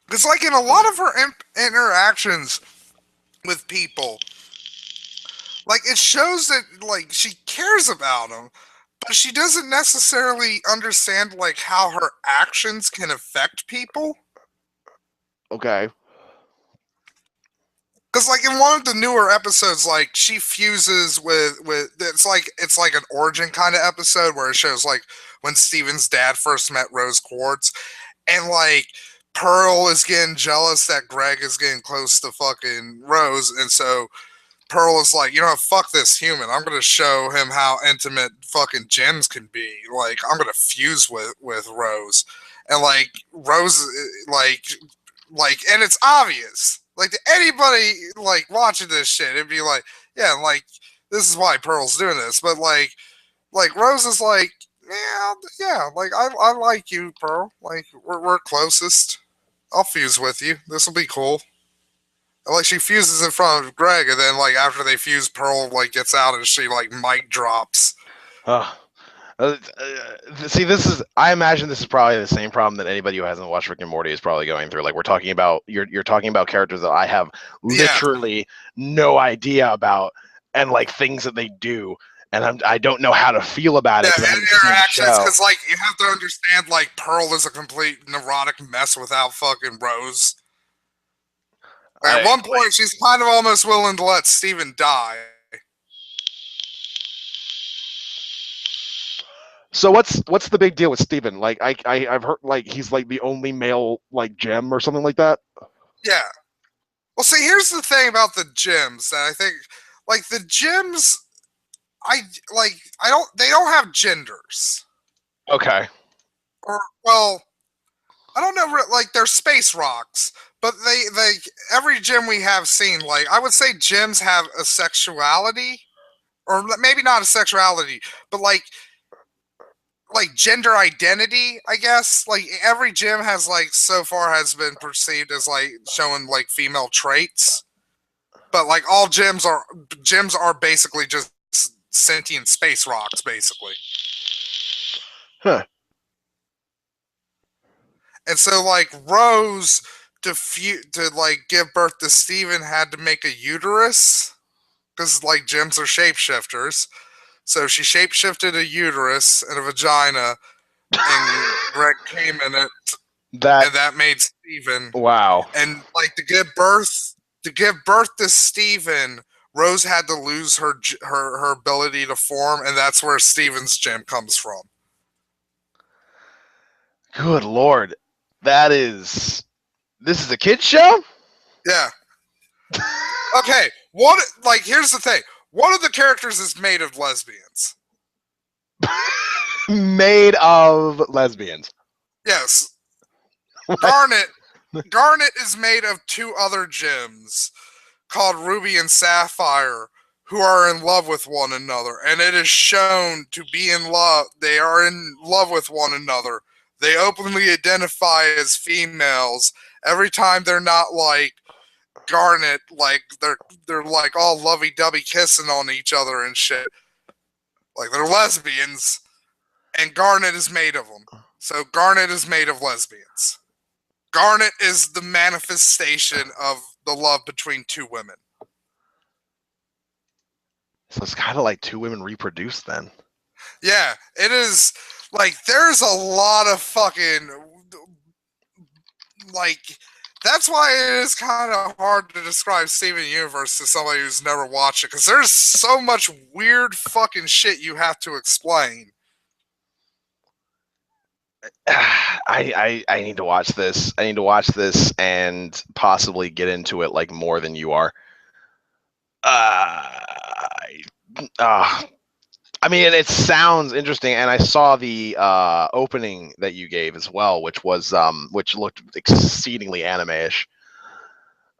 Because like in a lot of her interactions with people, like it shows that like she cares about them, but she doesn't necessarily understand like how her actions can affect people. Okay. Because like in one of the newer episodes, like she fuses with it's like an origin kind of episode where it shows like when Steven's dad first met Rose Quartz, and like Pearl is getting jealous that Greg is getting close to fucking Rose, and so Pearl is like, you know, fuck this human. I'm gonna show him how intimate fucking gems can be. Like I'm gonna fuse with Rose, and like Rose, and it's obvious. Like to anybody like watching this shit, it'd be like, yeah, like this is why Pearl's doing this. But like Rose is like, yeah, like I like you, Pearl. Like we're closest. I'll fuse with you. This will be cool. And, like she fuses in front of Greg, and then like after they fuse, Pearl like gets out and she like mic drops. See, I imagine this is probably the same problem that anybody who hasn't watched Rick and Morty is probably going through. Like we're talking about, you're talking about characters that I have literally no idea about, and like things that they do, and I don't know how to feel about it. And interactions, because like you have to understand, like Pearl is a complete neurotic mess without fucking Rose. At one point, she's kind of almost willing to let Steven die. So what's the big deal with Steven? Like I've heard like he's like the only male like gem or something like that. Yeah. Well, see, here's the thing about the gyms that I think, like the gyms, they don't have genders. Okay. Or well, I don't know, like they're space rocks, but they every gym we have seen, like I would say gyms have a sexuality, or maybe not a sexuality, but like gender identity, I guess. Like every gym has like so far has been perceived as like showing like female traits, but like all gyms are basically just sentient space rocks, basically. Huh. And so like Rose to like give birth to Steven had to make a uterus, because like gyms are shapeshifters. So she shapeshifted a uterus and a vagina, and Greg came in it, and that made Steven. Wow. And like to give birth to Steven, Rose had to lose her ability to form, and that's where Steven's gem comes from. Good Lord, this is a kid's show? Yeah. Okay. Here's the thing. One of the characters is made of lesbians. Made of lesbians. Yes. Garnet is made of two other gems called Ruby and Sapphire, who are in love with one another, and it is shown to be in love. They are in love with one another. They openly identify as females. Every time they're not like Garnet, like they're like all lovey-dovey kissing on each other and shit. Like they're lesbians, and Garnet is made of them. So Garnet is made of lesbians. Garnet is the manifestation of the love between two women. So it's kind of like two women reproduced then. Yeah, it is. Like there's a lot of fucking like. That's why it is kind of hard to describe Steven Universe to somebody who's never watched it, because there's so much weird fucking shit you have to explain. I need to watch this. I need to watch this and possibly get into it like more than you are. I mean, it sounds interesting, and I saw the opening that you gave as well, which which looked exceedingly anime-ish.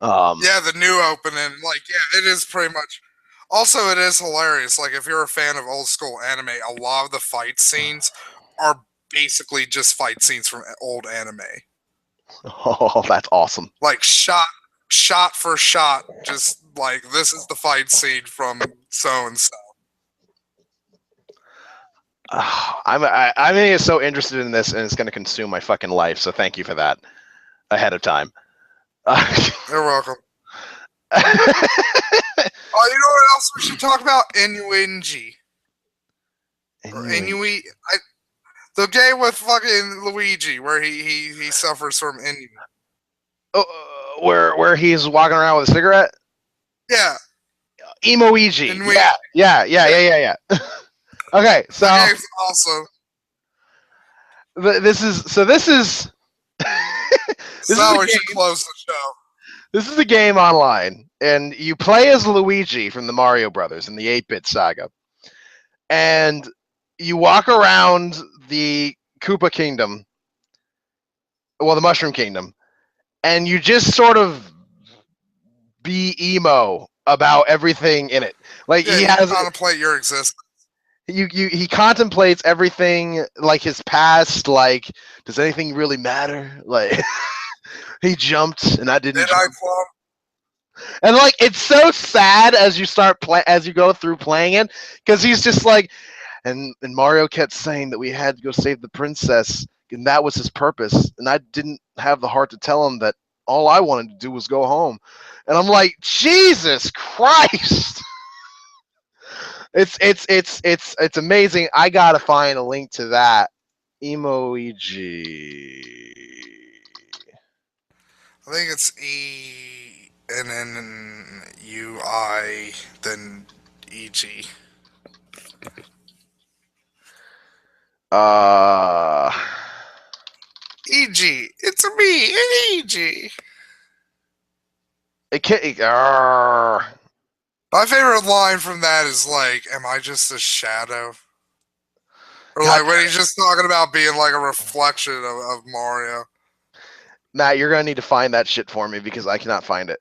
Yeah, the new opening, like, yeah, it is pretty much. Also, it is hilarious. Like, if you're a fan of old school anime, a lot of the fight scenes are basically just fight scenes from old anime. Oh, that's awesome! Like shot for shot, just like this is the fight scene from so and so. I'm so interested in this, and it's going to consume my fucking life. So thank you for that ahead of time. You're welcome. Oh, you know what else we should talk about? Inuinji. Or Inuit. The game with fucking Luigi, where he suffers from Inu. Oh, where he's walking around with a cigarette? Yeah. Emo-Ouija. And we, Yeah. Okay, so also this is this is so we should close the show. This is a game online, and you play as Luigi from the Mario Brothers in the 8-bit saga, and you walk around the Koopa Kingdom, well, the Mushroom Kingdom, and you just sort of be emo about everything in it. Like he has contemplate your existence. He contemplates everything, like his past. Like, does anything really matter? Like, he jumped and I didn't. Did I plumb? And like, it's so sad as you as you go through playing it, because he's just like, and Mario kept saying that we had to go save the princess, and that was his purpose, and I didn't have the heart to tell him that all I wanted to do was go home. And I'm like, Jesus Christ. It's amazing. I gotta find a link to that. Emo-Ouija. I think it's ENNUI then EG. EG. It's me, EG. It can't. My favorite line from that is like, "Am I just a shadow?" Or God, like when he's just talking about being like a reflection of Mario. Matt, you're gonna need to find that shit for me because I cannot find it.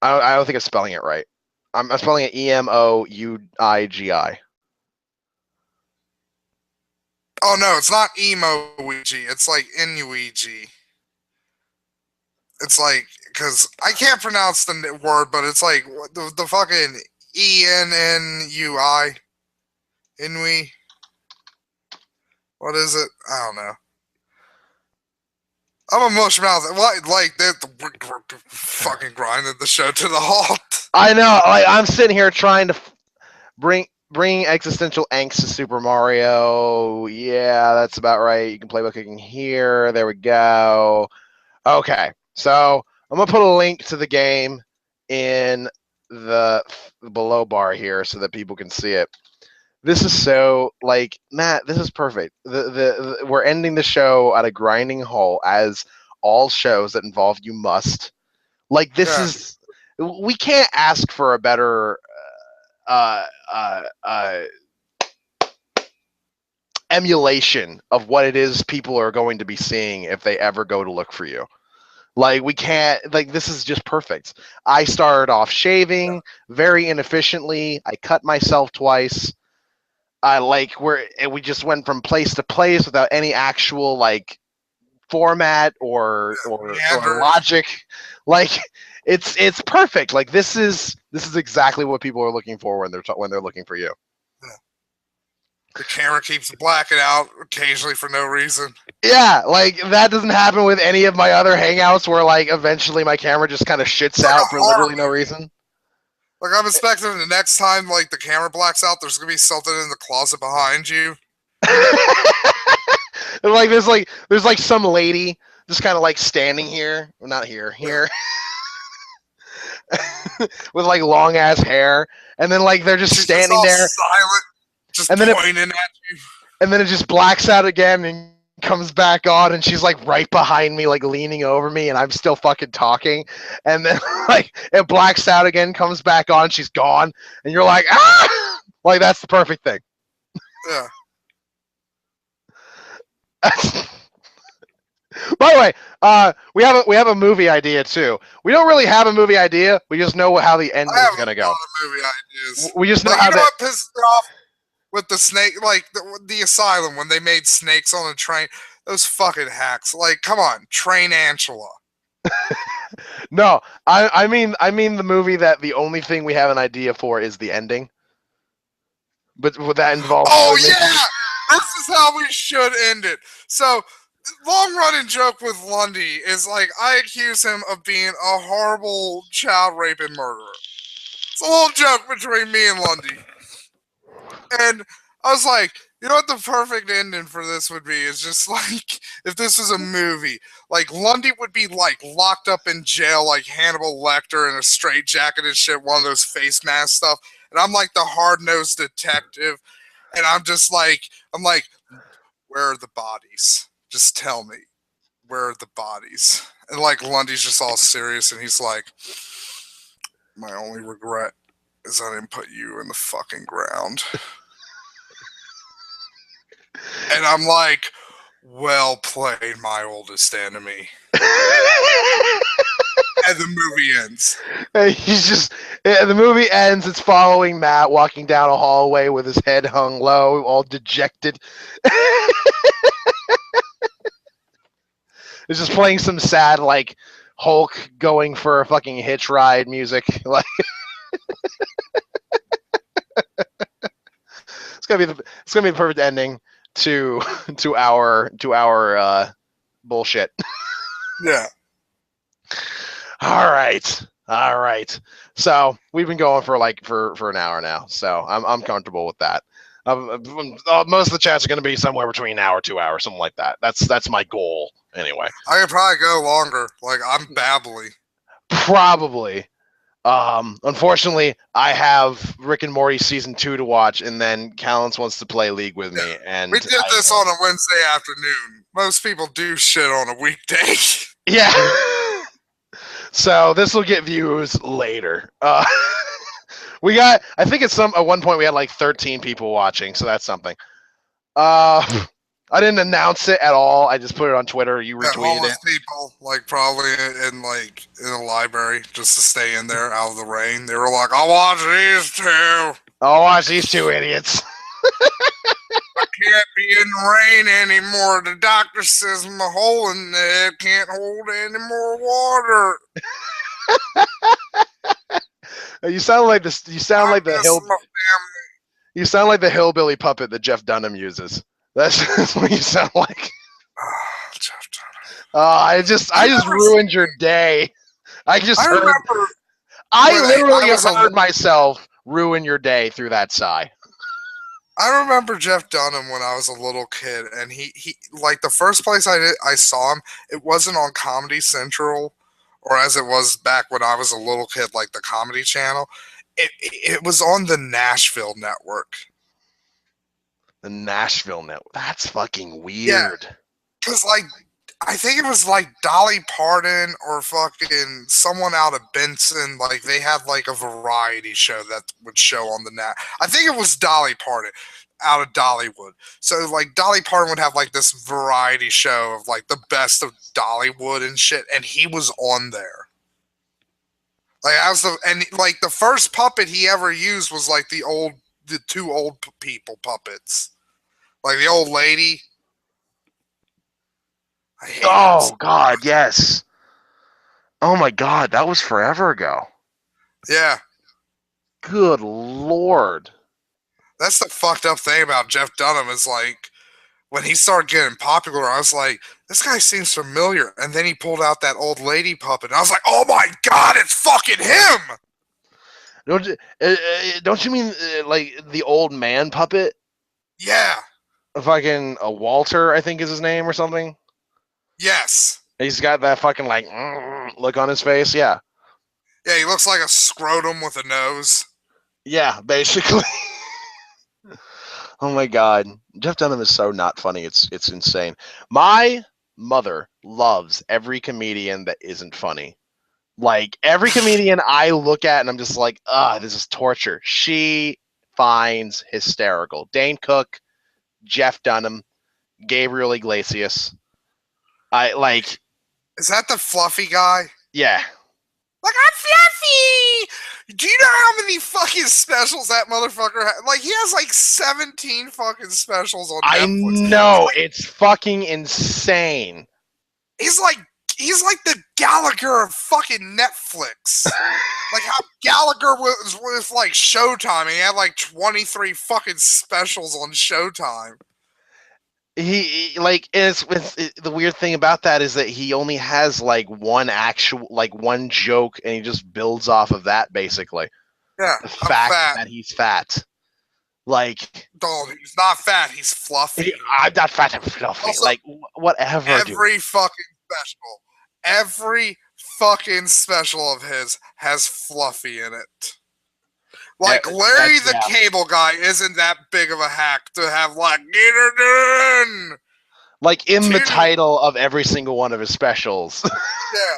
I don't think I'm spelling it right. I'm spelling it EMOUIGI. Oh no, it's not emo-Ouija. It's like Inuigi. It's like, because I can't pronounce the word, but it's like the fucking ENNUI. Inui. What is it? I don't know. I'm a mush mouth. Like they're fucking grinding the show to the halt. I know. Like, I'm sitting here trying to bring existential angst to Super Mario. Yeah, that's about right. You can play by clicking here. There we go. Okay, so I'm gonna put a link to the game in the below bar here so that people can see it. This is so, like, Matt, this is perfect. We're ending the show at a grinding halt, as all shows that involve you must. Like, this is, we can't ask for a better emulation of what it is people are going to be seeing if they ever go to look for you. Like, we can't, like, this is just perfect. I started off shaving very inefficiently. I cut myself twice. We just went from place to place without any actual like format or logic. Like, it's perfect. Like, this is exactly what people are looking for when they're looking for you. The camera keeps blacking out occasionally for no reason. Yeah, like, that doesn't happen with any of my other hangouts where like eventually my camera just kind of shits out for literally no reason. Like, I'm expecting the next time, like, the camera blacks out, there's gonna be something in the closet behind you. Like, there's some lady just kind of like standing here, well, not here, with like long ass hair, and then like they're just standing there, silent, just and then pointing at you, and then it just blacks out again and comes back on, and she's like right behind me, like leaning over me, and I'm still fucking talking, and then like it blacks out again, comes back on, she's gone, and you're like, ah, like, that's the perfect thing. Yeah. By the way, we have a movie idea too. We don't really have a movie idea. We just know how the ending is gonna go. Movie ideas. We just know like, how. You know what pisses me off with the snake, like the asylum when they made snakes on a train. Those fucking hacks. Like, come on, train Angela. No, I mean the movie that the only thing we have an idea for is the ending. But would that involve? Oh yeah, this is how we should end it. So, long running joke with Lundy is like, I accuse him of being a horrible child raping murderer. It's a little joke between me and Lundy. And I was like, You know what the perfect ending for this would be? Is just like if this was a movie, like Lundy would be like locked up in jail, like Hannibal Lecter in a straitjacket and shit, one of those face mask stuff, and I'm like the hard nosed detective, and I'm like, where are the bodies? Just tell me, where are the bodies? And like Lundy's just all serious, and he's like, my only regret is I didn't put you in the fucking ground. And I'm like, well played, my oldest enemy. And the movie ends. The movie ends. It's following Matt walking down a hallway with his head hung low, all dejected. It's just playing some sad, like, Hulk going for a fucking hitch ride music. Like, it's gonna be the perfect ending to our bullshit. Yeah. All right. So we've been going for an hour now. So I'm comfortable with that. Most of the chats are going to be somewhere between an hour, 2 hours, something like that. That's my goal anyway. I could probably go longer. Like I'm babbly. Probably. Unfortunately, I have Rick and Morty season 2 to watch, and then Callens wants to play League with me. And we did this on a Wednesday afternoon. Most people do shit on a weekday. Yeah. So this will get views later. We got, I think at one point we had like 13 people watching, so that's something. I didn't announce it at all. I just put it on Twitter. You retweeted it. People, like probably in a library, just to stay in there out of the rain. They were like, "I'll watch these two. I'll watch these two idiots." I can't be in rain anymore. The doctor says my hole in the head can't hold any more water. You sound like this. You sound like the You sound like the hillbilly puppet that Jeff Dunham uses. That's what you sound like. Jeff Dunham. I just ruined your day. I literally heard myself ruin your day through that sigh. I remember Jeff Dunham when I was a little kid, and he like the first place I saw him, it wasn't on Comedy Central, or as it was back when I was a little kid, like the Comedy Channel. It was on the Nashville Network. The Nashville Network. That's fucking weird. Yeah, because like I think it was like Dolly Parton or fucking someone out of Benson. Like they had like a variety show that would show on the net. I think it was Dolly Parton out of Dollywood. So like Dolly Parton would have like this variety show of like the best of Dollywood and shit, and he was on there. Like the first puppet he ever used was like the two old people puppets, like the old lady. Oh God, yes. Oh my God, that was forever ago. Yeah. Good Lord. That's the fucked up thing about Jeff Dunham is like when he started getting popular, I was like, this guy seems familiar. And then he pulled out that old lady puppet. And I was like, oh my God, it's fucking him. Don't you mean like the old man puppet? Yeah. Fucking Walter, I think is his name or something. Yes. He's got that fucking like look on his face. Yeah. Yeah, he looks like a scrotum with a nose. Yeah, basically. Oh my God, Jeff Dunham is so not funny. It's insane. My mother loves every comedian that isn't funny. Like every comedian I look at and I'm just like, this is torture. She finds hysterical. Dane Cook, Jeff Dunham, Gabriel Iglesias. Is that the fluffy guy? Yeah. Like, I'm fluffy! Do you know how many fucking specials that motherfucker has? Like, he has like 17 fucking specials on Netflix. I know, it's fucking insane. He's like the Gallagher of fucking Netflix. Like how Gallagher was with like Showtime, and he had like 23 fucking specials on Showtime. The weird thing about that is that he only has like one joke, and he just builds off of that basically. Yeah, the fact that he's fat. Like, oh, he's not fat. He's fluffy. I'm not fat and fluffy. Also, like, whatever. Every fucking special of his has Fluffy in it. Like, Larry the Cable Guy isn't that big of a hack to have, like, get her done! Like, in the title of every single one of his specials. Yeah.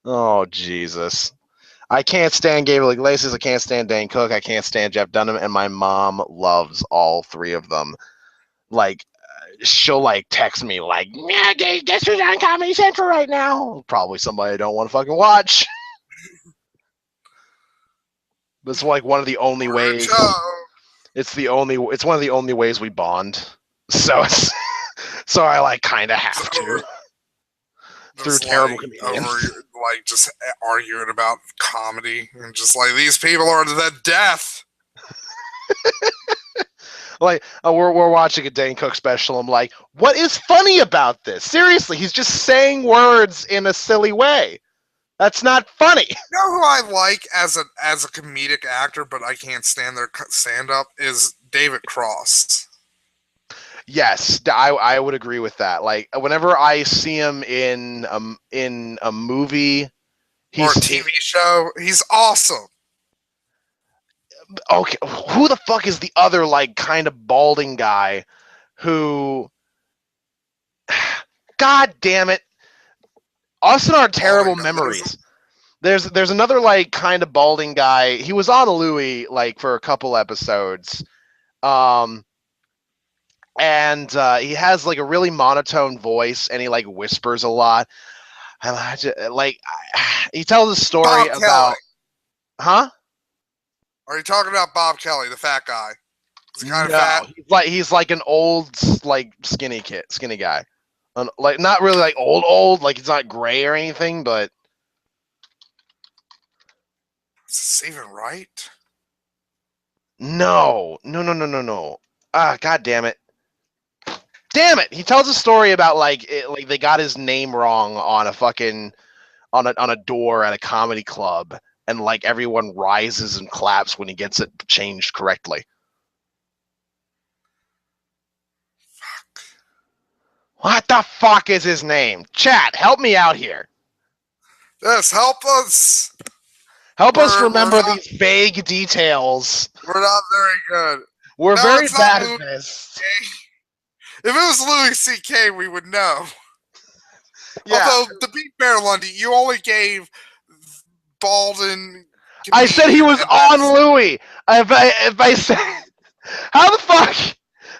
Oh, Jesus. I can't stand Gabriel Iglesias. I can't stand Dane Cook. I can't stand Jeff Dunham. And my mom loves all three of them. Like, she'll, like, text me, like, yeah, guess who's on Comedy Central right now? Probably somebody I don't want to fucking watch. It's like one of the only ways. It's one of the only ways we bond. So it's so I like kind of have to through terrible comedians. Like just arguing about comedy and just like these people are the death. Like we're watching a Dane Cook special. I'm like, what is funny about this? Seriously, he's just saying words in a silly way. That's not funny. You know who I like as a comedic actor, but I can't stand their stand-up is David Cross. Yes, I would agree with that. Like whenever I see him in a movie or a TV show, he's awesome. Okay, who the fuck is the other like kind of balding guy who? God damn it! Us and our terrible memories. There's another like kind of balding guy. He was on Louis like for a couple episodes, and he has like a really monotone voice, and he like whispers a lot. He tells a story about, huh? Are you talking about Bob Kelly, the fat guy? Is he kind of fat? He's like an old like skinny guy. Like not really like old, like he's not gray or anything, but is this even right? No. Ah, god damn it. Damn it! He tells a story about like they got his name wrong on a fucking on a door at a comedy club, and like everyone rises and claps when he gets it changed correctly. What the fuck is his name? Chat, help me out here. Yes, help us. Help us remember these vague details. We're not very good. We're very bad at this. If it was Louis C.K., we would know. Yeah. Although, to be fair, Lundy, you only gave Baldwin... I said he was on Louis. If I say... How the fuck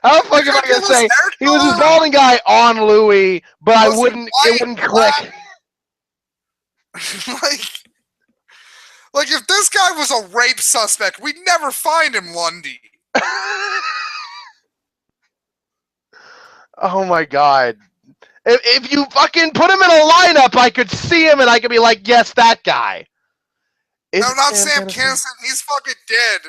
am I going to say he was a balding guy on Louis, but it wouldn't click. Like if this guy was a rape suspect, we'd never find him, Lundy. Oh my god. If you fucking put him in a lineup, I could see him and I could be like, yes, that guy. No, not Sam Kinison. He's fucking dead.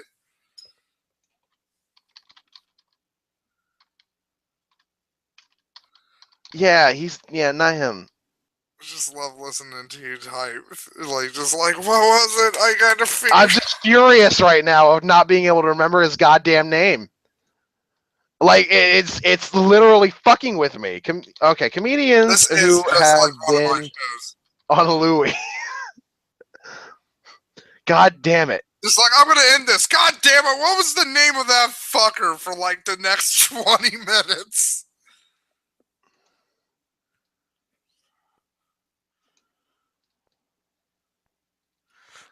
Yeah, not him. I just love listening to you type. Like, just like, what was it? I gotta figure. I'm just furious right now of not being able to remember his goddamn name. Like, it's literally fucking with me. Comedians who have been on Louis. God damn it. Just like, I'm gonna end this. God damn it, what was the name of that fucker for like the next 20 minutes?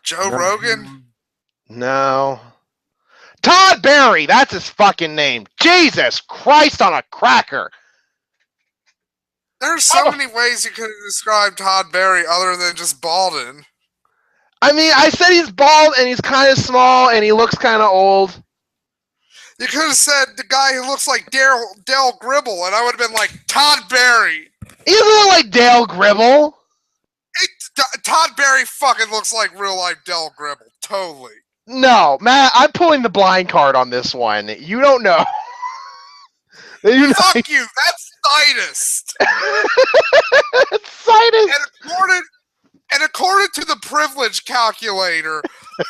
Joe Rogan? No. Todd Barry! That's his fucking name. Jesus Christ on a cracker! There's so many ways you could have described Todd Barry other than just balding. I mean, I said he's bald and he's kind of small and he looks kind of old. You could have said the guy who looks like Dale Gribble, and I would have been like, Todd Barry. He doesn't look like Dale Gribble. Todd Barry fucking looks like real life Dale Gribble. Totally. No, Matt, I'm pulling the blind card on this one. You don't know. Fuck you. That's Sidist. Sidist. And according to the privilege calculator,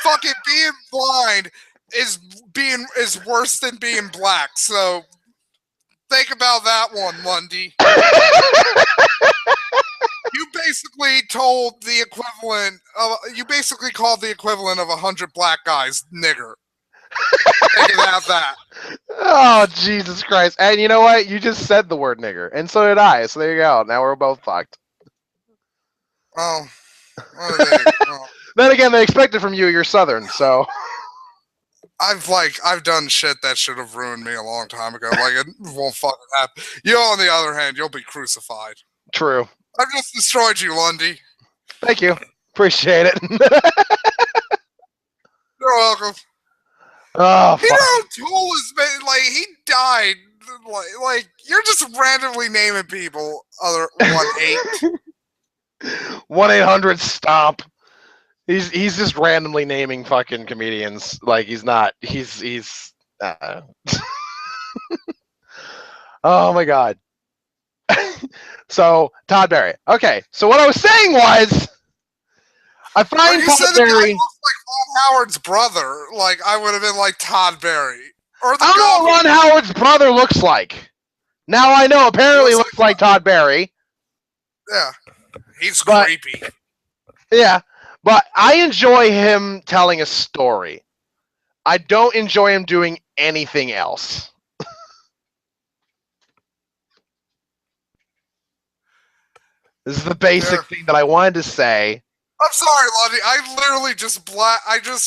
fucking being blind is worse than being black. So think about that one, Lundy. You basically told the equivalent of, you basically called the equivalent of 100 black guys nigger. Think about that. Oh, Jesus Christ. And you know what? You just said the word nigger. And so did I. So there you go. Now we're both fucked. Oh. Then again, they expect it from you. You're Southern, so. I've done shit that should have ruined me a long time ago. Like, it won't fucking happen. You, on the other hand, you'll be crucified. True. I've just destroyed you, Lundy. Thank you. Appreciate it. You're welcome. Oh, he told us, man, like, he died. Like you're just randomly naming people. Other 1-8. 1-800-STOMP. He's just randomly naming fucking comedians. Like he's not. He's. Oh my god. So Todd Barry. Okay. So what I was saying was, I find you Todd said Barry. The guy looks like Ron Howard's brother. Like I would have been like Todd Barry. Or the I don't know what Ron Howard's brother looks like. Now I know. Apparently, he looks like Todd Barry. Yeah, he's creepy. Yeah, but I enjoy him telling a story. I don't enjoy him doing anything else. This is the basic thing that I wanted to say. I'm sorry, Lundy. I literally just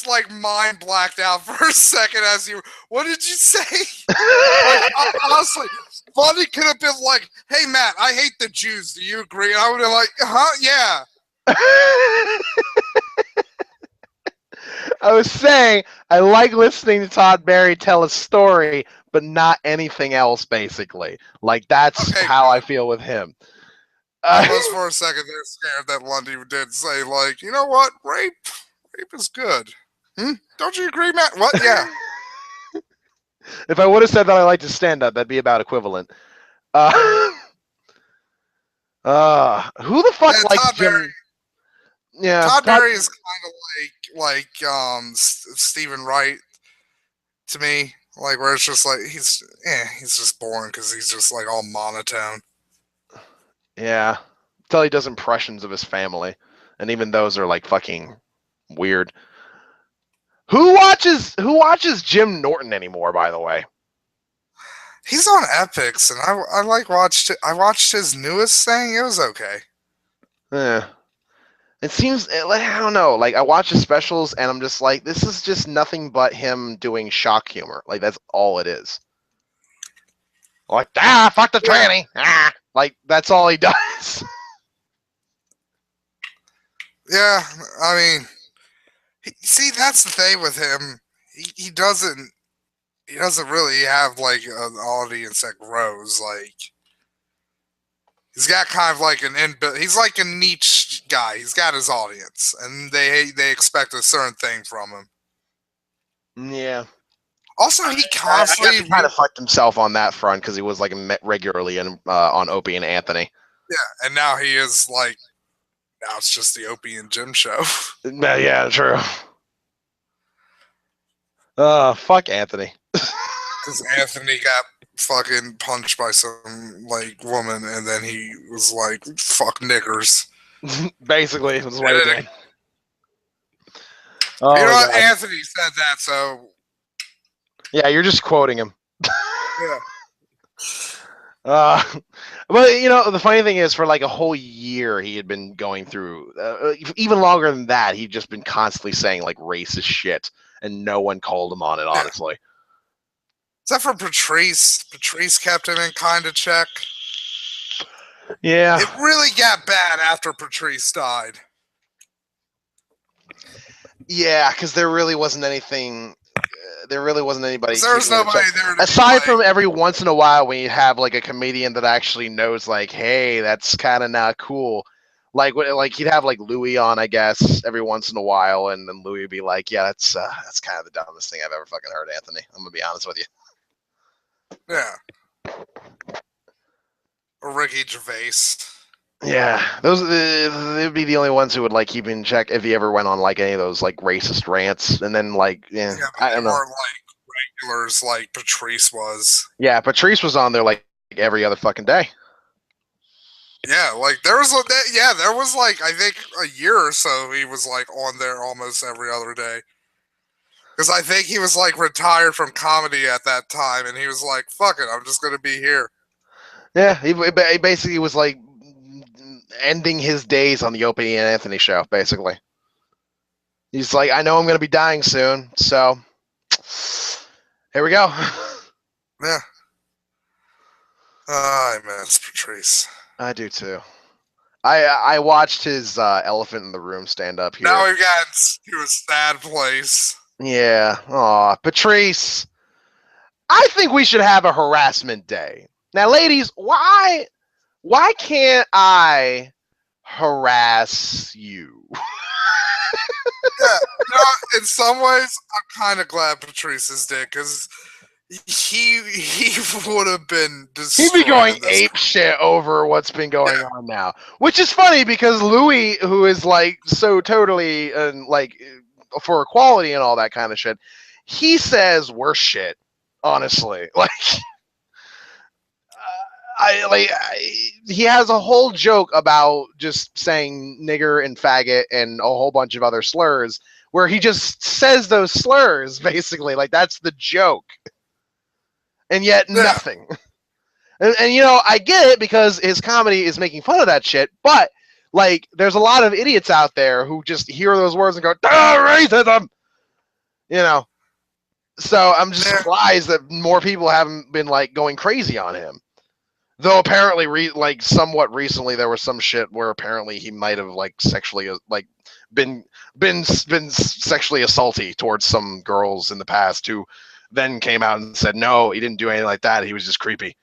like mind blacked out for a second as you. What did you say? Like, honestly, Lundy could have been like, "Hey, Matt, I hate the Jews. Do you agree?" And I would have been like, "Huh? Yeah." I was saying I like listening to Todd Barry tell a story, but not anything else. Basically, like that's how I feel with him. I was for a second there scared that Lundy did say, like, you know what, rape is good. Don't you agree, Matt? What? Yeah. If I would have said that I like to stand up, that'd be about equivalent. Who the fuck likes Todd Jim? Barry. Yeah, Todd Barry is kind of like Stephen Wright to me, like where it's just like he's just boring because he's just like all monotone. Yeah, until he does impressions of his family, and even those are like fucking weird. Who watches Jim Norton anymore? By the way, he's on Epix, and I watched it. I watched his newest thing. It was okay. Yeah, it seems like I don't know. Like I watch his specials, and I'm just like, this is just nothing but him doing shock humor. Like that's all it is. Like fuck the tranny. Like that's all he does. Yeah, I mean, see, that's the thing with him. He doesn't really have like an audience that grows. Like he's got kind of like he's like a niche guy. He's got his audience, and they expect a certain thing from him. Yeah. Also, he constantly he kind of fucked himself on that front because he was like regularly on Opie and Anthony. Yeah, and now he is like, now it's just the Opie and Jim show. Yeah, true. Fuck Anthony. Because Anthony got fucking punched by some like woman, and then he was like, "Fuck niggers." Basically, that's what he did. You know what? Anthony said that, so. Yeah, you're just quoting him. Yeah. But you know, the funny thing is, for like a whole year, he had been going through, even longer than that, he'd just been constantly saying like racist shit, and no one called him on it, honestly. Except for Patrice. Patrice kept him in kind of check. Yeah. It really got bad after Patrice died. Yeah, because there really wasn't anything. There really wasn't anybody. There was nobody there. Aside from every once in a while when you have like a comedian that actually knows, like, hey, that's kind of not cool. Like he'd have like Louis on, I guess, every once in a while, and then Louis would be like, yeah, that's kind of the dumbest thing I've ever fucking heard, Anthony. I'm gonna be honest with you. Yeah. Or Ricky Gervais. Yeah, those they'd be the only ones who would like keep in check if he ever went on like any of those like racist rants, and then like Yeah, but I they don't know. weren't like regulars like Patrice was. Yeah, Patrice was on there like every other fucking day. Yeah, like there was there was like I think a year or so he was like on there almost every other day. Because I think he was like retired from comedy at that time, and he was like, "Fuck it, I'm just gonna be here." Yeah, he basically was like ending his days on the Opie and Anthony show. Basically, he's like, I know I'm gonna be dying soon, so here we go. Yeah. I miss Patrice. I do too. I watched his Elephant in the Room stand up here. Now we've gotten to a sad place. Yeah. Aw, Patrice. I think we should have a harassment day. Now, ladies, why can't I harass you? Yeah, in some ways, I'm kind of glad Patrice is dead because he would have been destroyed. He'd be going ape shit over what's been going on now, which is funny because Louis, who is like so totally like for equality and all that kind of shit, he says worse shit. Honestly, like. He has a whole joke about just saying nigger and faggot and a whole bunch of other slurs where he just says those slurs basically, like that's the joke, and yet nothing. And you know, I get it because his comedy is making fun of that shit, but like there's a lot of idiots out there who just hear those words and go racism, you know. So I'm just surprised that more people haven't been like going crazy on him. Though apparently, like somewhat recently, there was some shit where apparently he might have like sexually, like been sexually assaulty towards some girls in the past, who then came out and said no, he didn't do anything like that. He was just creepy.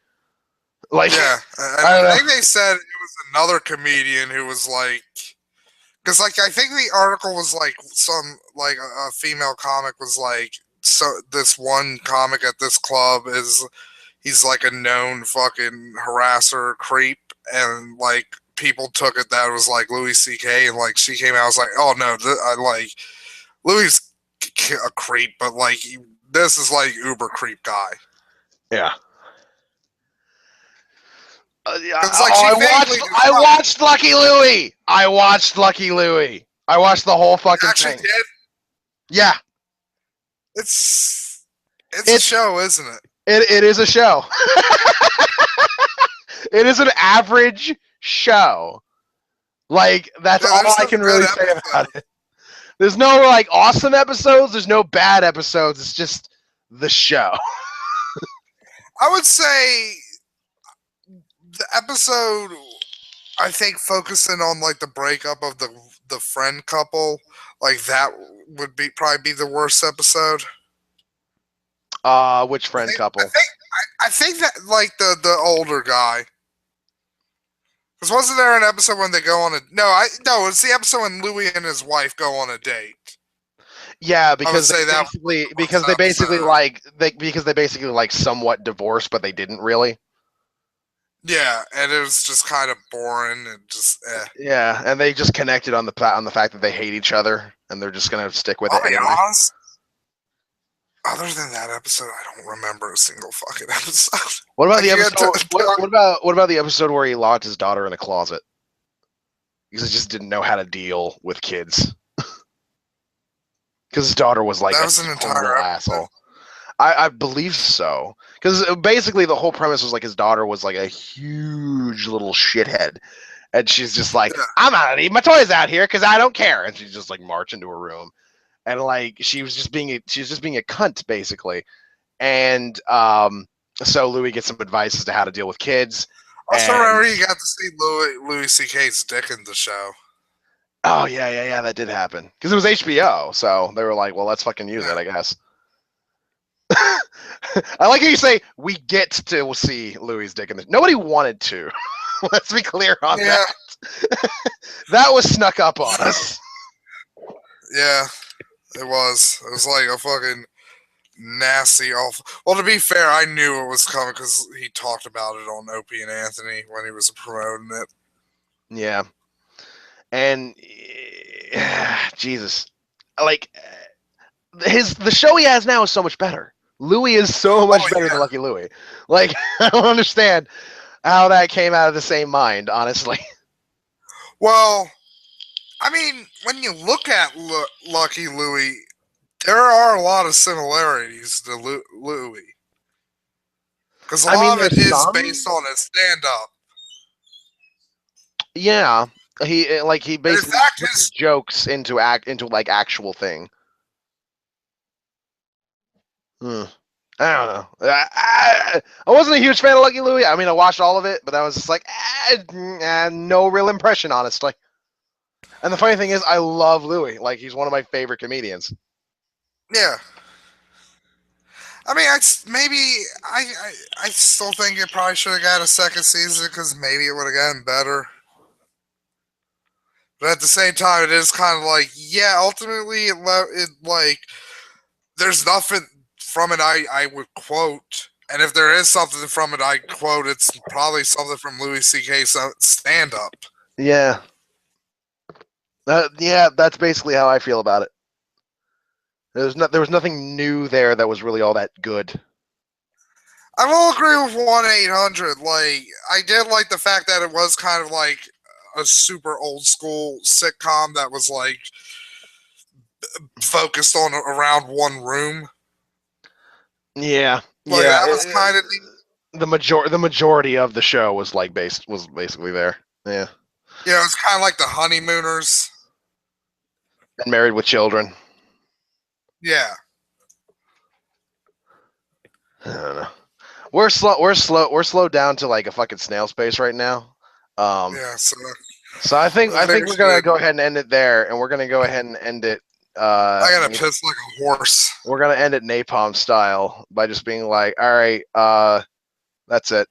Like, yeah, I think they said it was another comedian who was like, because like I think the article was like some like a female comic was like, so this one comic at this club he's like a known fucking harasser, creep, and like people took it that it was like Louis C.K. and like she came out, I was like, oh no, I like Louis a creep, but like this is like uber creep guy. Yeah. Like I watched Lucky Louie. I watched Lucky Louie. I watched the whole fucking thing. Did? Yeah. It's a show, isn't it? It is a show. It is an average show. Like that's all I can really say about it. There's no like awesome episodes. There's no bad episodes. It's just the show. I would say the episode, I think, focusing on like the breakup of the friend couple, like that would probably be the worst episode. Which friend couple? I think that like the older guy. Because wasn't there an episode when they go on a no? It's the episode when Louis and his wife go on a date. Yeah, because they basically like somewhat divorced, but they didn't really. Yeah, and it was just kind of boring and just. Yeah, and they just connected on the fact that they hate each other, and they're just gonna stick with it. I'll be honest. Other than that episode, I don't remember a single fucking episode. What about the episode? What about the episode where he locked his daughter in a closet because he just didn't know how to deal with kids? Because his daughter was like an entire asshole. I believe so. Because basically the whole premise was like his daughter was like a huge little shithead, and she's just like, I'm not leaving my toys out here because I don't care, and she's just like march into her room. And like she was just being a cunt basically, and so Louis gets some advice as to how to deal with kids. I also remember you got to see Louis C.K.'s dick in the show. Oh yeah, that did happen because it was HBO, so they were like, well, let's fucking use it, I guess. I like how you say we get to see Louis' dick in the. Nobody wanted to. Let's be clear on that. That was snuck up on us. Yeah. It was like a fucking nasty, awful. Well, to be fair, I knew it was coming because he talked about it on Opie and Anthony when he was promoting it. Yeah. And Jesus, like the show he has now is so much better. Louis is so much better than Lucky Louie. Like I don't understand how that came out of the same mind, honestly. Well, I mean, when you look at Lucky Louie, there are a lot of similarities to Louie. Because a lot of it is based on his stand-up. Yeah, he basically puts his jokes into like actual thing. I don't know. I wasn't a huge fan of Lucky Louie. I mean, I watched all of it, but I was just like, no real impression, honestly. And the funny thing is, I love Louie. Like, he's one of my favorite comedians. Yeah. I mean, I still think it probably should have got a second season because maybe it would have gotten better. But at the same time, it is kind of like, yeah, ultimately, it like, there's nothing from it I would quote. And if there is something from it I quote, it's probably something from Louis C.K.'s stand-up. Yeah. Yeah, that's basically how I feel about it. There was nothing new there that was really all that good. I will agree with 1-800. Like, I did like the fact that it was kind of like a super old school sitcom that was like focused on around one room. Yeah, like, yeah. That was kind of the majority of the show was basically there. Yeah. Yeah, it was kind of like the Honeymooners. And Married with Children. Yeah. I don't know. We're slowed down to like a fucking snail's pace right now. Yeah, so I think we're gonna go ahead and end it there, and we're gonna go ahead and end it. I gotta piss like a horse. We're gonna end it napalm style by just being like, all right, that's it.